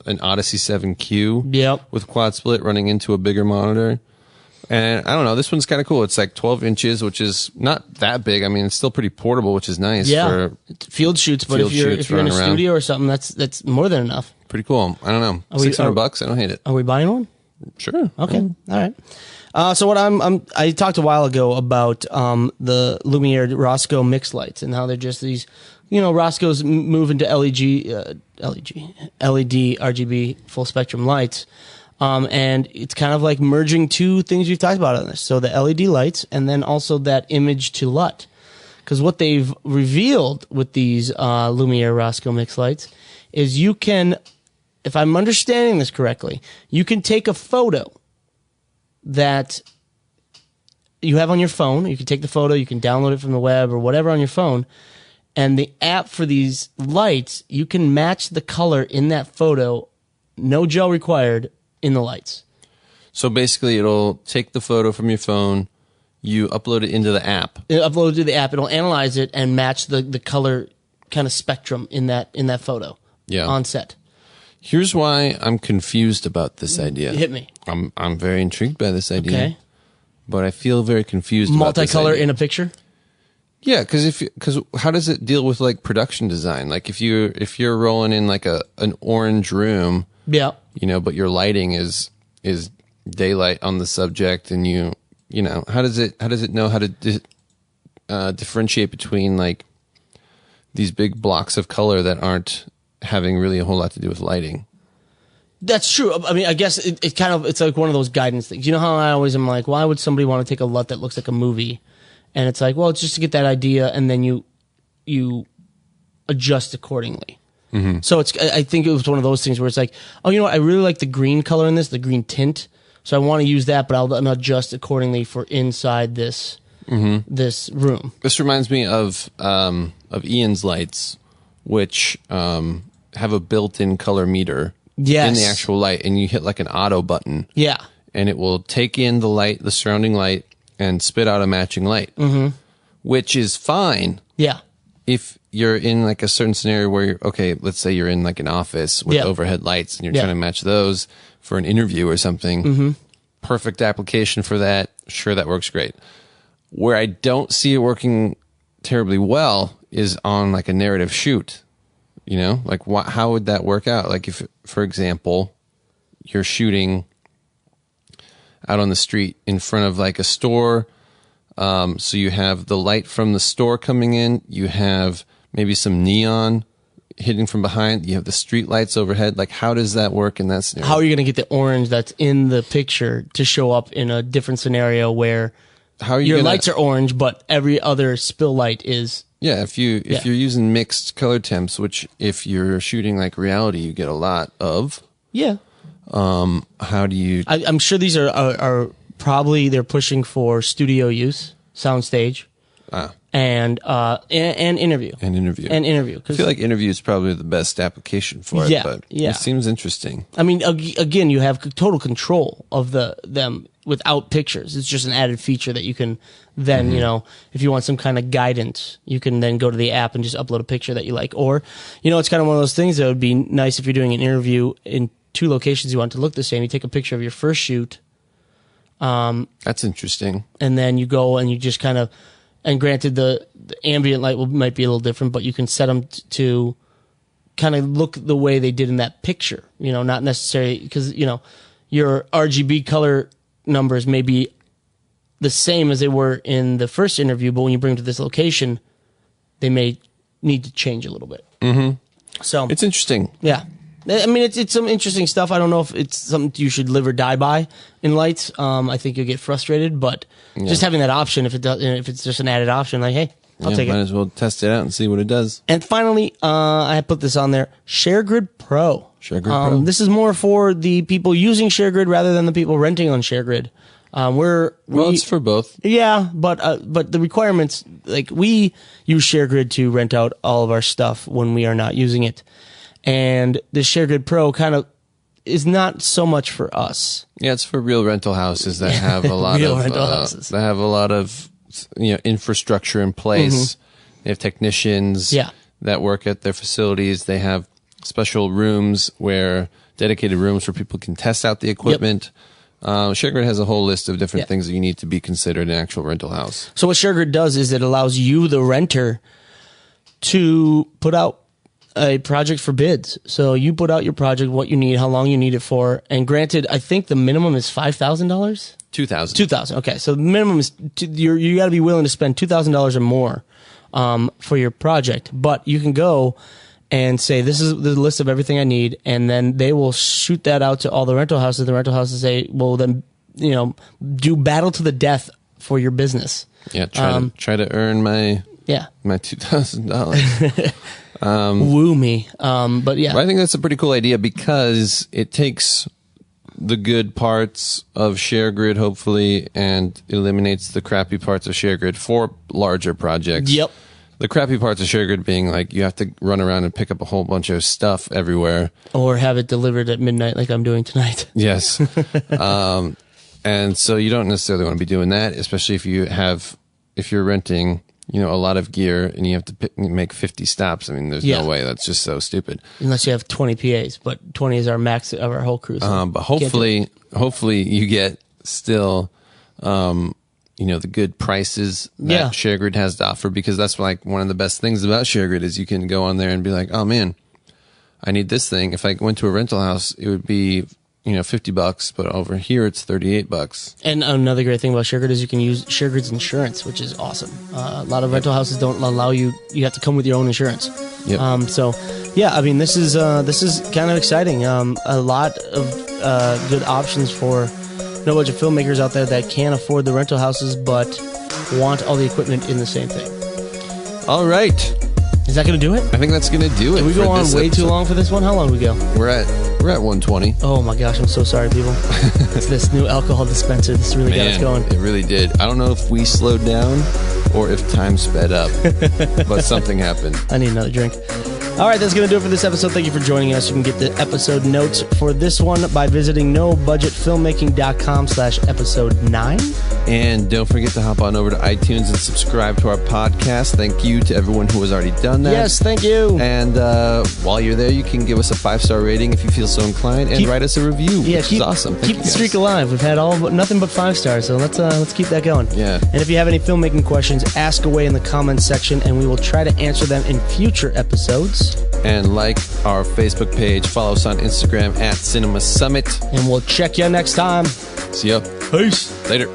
An Odyssey 7Q with quad split running into a bigger monitor. And I don't know, this one's kind of cool. It's like 12 inches, which is not that big. I mean, it's still pretty portable, which is nice. Yeah, for field shoots. But if you're in a studio or something, that's more than enough. Pretty cool. I don't know, $600. I don't hate it. Are we buying one? Sure. Okay. All right. So what I talked a while ago about the Lumiere Rosco mix lights and how they're just these, Rosco's moving to LED RGB full spectrum lights. And it's kind of like merging two things we've talked about on this. So the LED lights and then also that image to LUT. Because what they've revealed with these Lumiere Rosco mix lights is you can, if I'm understanding this correctly, you can take a photo that you have on your phone. You can take the photo, you can download it from the web or whatever on your phone. And the app for these lights, you can match the color in that photo, no gel required, in the lights. So basically it'll take the photo from your phone, you upload it into the app. Upload it to the app, it'll analyze it and match the color kind of spectrum in that photo on set. Here's why I'm confused about this idea. Hit me. I'm very intrigued by this idea. Okay. But I feel very confused about this multicolor idea. in a picture? Yeah, because how does it deal with like production design? Like if you're rolling in like an orange room, but your lighting is daylight on the subject, and how does it know how to differentiate between like these big blocks of color that aren't having really a whole lot to do with lighting. That's true. I mean, I guess it's like one of those guidance things. You know how I always am like, why would somebody want to take a LUT that looks like a movie? And it's like, well, it's just to get that idea, and then you adjust accordingly. Mm-hmm. So I think it was one of those things where it's like, oh, you know what? I really like the green color in this, the green tint. So I want to use that, but I'll adjust accordingly for inside this room. This reminds me of Ian's lights, which have a built-in color meter in the actual light, and you hit like an auto button. Yeah. And it will take in the light, the surrounding light, and spit out a matching light, which is fine. Yeah. If you're in like a certain scenario where let's say you're in like an office with overhead lights and you're trying to match those for an interview or something, perfect application for that. Sure, that works great. Where I don't see it working terribly well is on like a narrative shoot. You know, like how would that work out? Like if, for example, you're shooting out on the street in front of like a store. So you have the light from the store coming in. You have maybe some neon hitting from behind. You have the street lights overhead. Like, how does that work in that scenario? How are you going to get the orange that's in the picture to show up in a different scenario where your lights are orange, but every other spill light is... Yeah, if you're using mixed color temps, which if you're shooting like reality, you get a lot of. Yeah. How do you... I'm sure these are probably they're pushing for studio use, soundstage, and interview. And interview. I feel like interview is probably the best application for it, but it seems interesting. I mean, again, you have total control of them without pictures. It's just an added feature that you can then, if you want some kind of guidance, you can then go to the app and just upload a picture that you like. Or, it's kind of one of those things that would be nice if you're doing an interview in two locations you want to look the same. You take a picture of your first shoot. That's interesting. And then you go and you just kind of, and granted the ambient light might be a little different, but you can set them to kind of look the way they did in that picture, not necessarily because, your RGB color numbers may be the same as they were in the first interview, but when you bring them to this location, they may need to change a little bit. Mm-hmm. So it's interesting. Yeah. I mean, it's some interesting stuff. I don't know if it's something you should live or die by in lights. I think you'll get frustrated, but just having that option, if it's just an added option, like, hey, I'll take it. Might as well test it out and see what it does. And finally, I put this on there, ShareGrid Pro. ShareGrid Pro. This is more for the people using ShareGrid rather than the people renting on ShareGrid. It's for both. Yeah, but the requirements, like we use ShareGrid to rent out all of our stuff when we are not using it. And the ShareGrid Pro kind of is not so much for us. Yeah, it's for real rental houses that have a lot of infrastructure in place. Mm-hmm. They have technicians that work at their facilities. They have special rooms dedicated rooms where people can test out the equipment. Yep. ShareGrid has a whole list of different things that you need to be considered in an actual rental house. So what ShareGrid does is it allows you, the renter, to put out a project for bids. So you put out your project, what you need, how long you need it for, and granted, I think the minimum is $5,000. $2,000. Okay, so the minimum is you got to be willing to spend $2,000 or more for your project. But you can go and say, this is the list of everything I need, and then they will shoot that out to all the rental houses. The rental houses say, well, then do battle to the death for your business. Yeah, try to earn my $2,000. Woo me. But yeah. Well, I think that's a pretty cool idea because it takes the good parts of ShareGrid, hopefully, and eliminates the crappy parts of ShareGrid for larger projects. Yep. The crappy parts of ShareGrid being like you have to run around and pick up a whole bunch of stuff everywhere. Or have it delivered at midnight like I'm doing tonight. Yes. And so you don't necessarily want to be doing that, especially if you're renting a lot of gear and you have to make 50 stops. I mean, there's no way. That's just so stupid. Unless you have 20 PAs, but 20 is our max of our whole crew. So but hopefully you get still, the good prices that ShareGrid has to offer, because that's like one of the best things about ShareGrid is you can go on there and be like, oh man, I need this thing. If I went to a rental house, it would be $50, but over here it's $38. And another great thing about ShareGrid is you can use ShareGrid's insurance, which is awesome. A lot of rental houses don't allow you have to come with your own insurance. Yep. So yeah, I mean, this is kind of exciting. A lot of good options for no budget filmmakers out there that can't afford the rental houses but want all the equipment in the same thing. All right. Is that going to do it? I think that's going to do it. Did we go on way too long for this one? How long did we go? We're at 120. Oh my gosh, I'm so sorry, people. It's this new alcohol dispenser. This really got us going. It really did. I don't know if we slowed down or if time sped up, but something happened. I need another drink. All right, that's going to do it for this episode. Thank you for joining us. You can get the episode notes for this one by visiting nobudgetfilmmaking.com/episode 9. And don't forget to hop on over to iTunes and subscribe to our podcast. Thank you to everyone who has already done that. Yes, thank you. And while you're there, you can give us a 5-star rating if you feel so inclined, and write us a review, which is awesome. Keep the streak alive. We've had nothing but 5 stars, so let's keep that going. Yeah. And if you have any filmmaking questions, ask away in the comments section, and we will try to answer them in future episodes. And like our Facebook page, follow us on Instagram @Cinema Summit. And we'll check you next time. See ya. Peace. Later.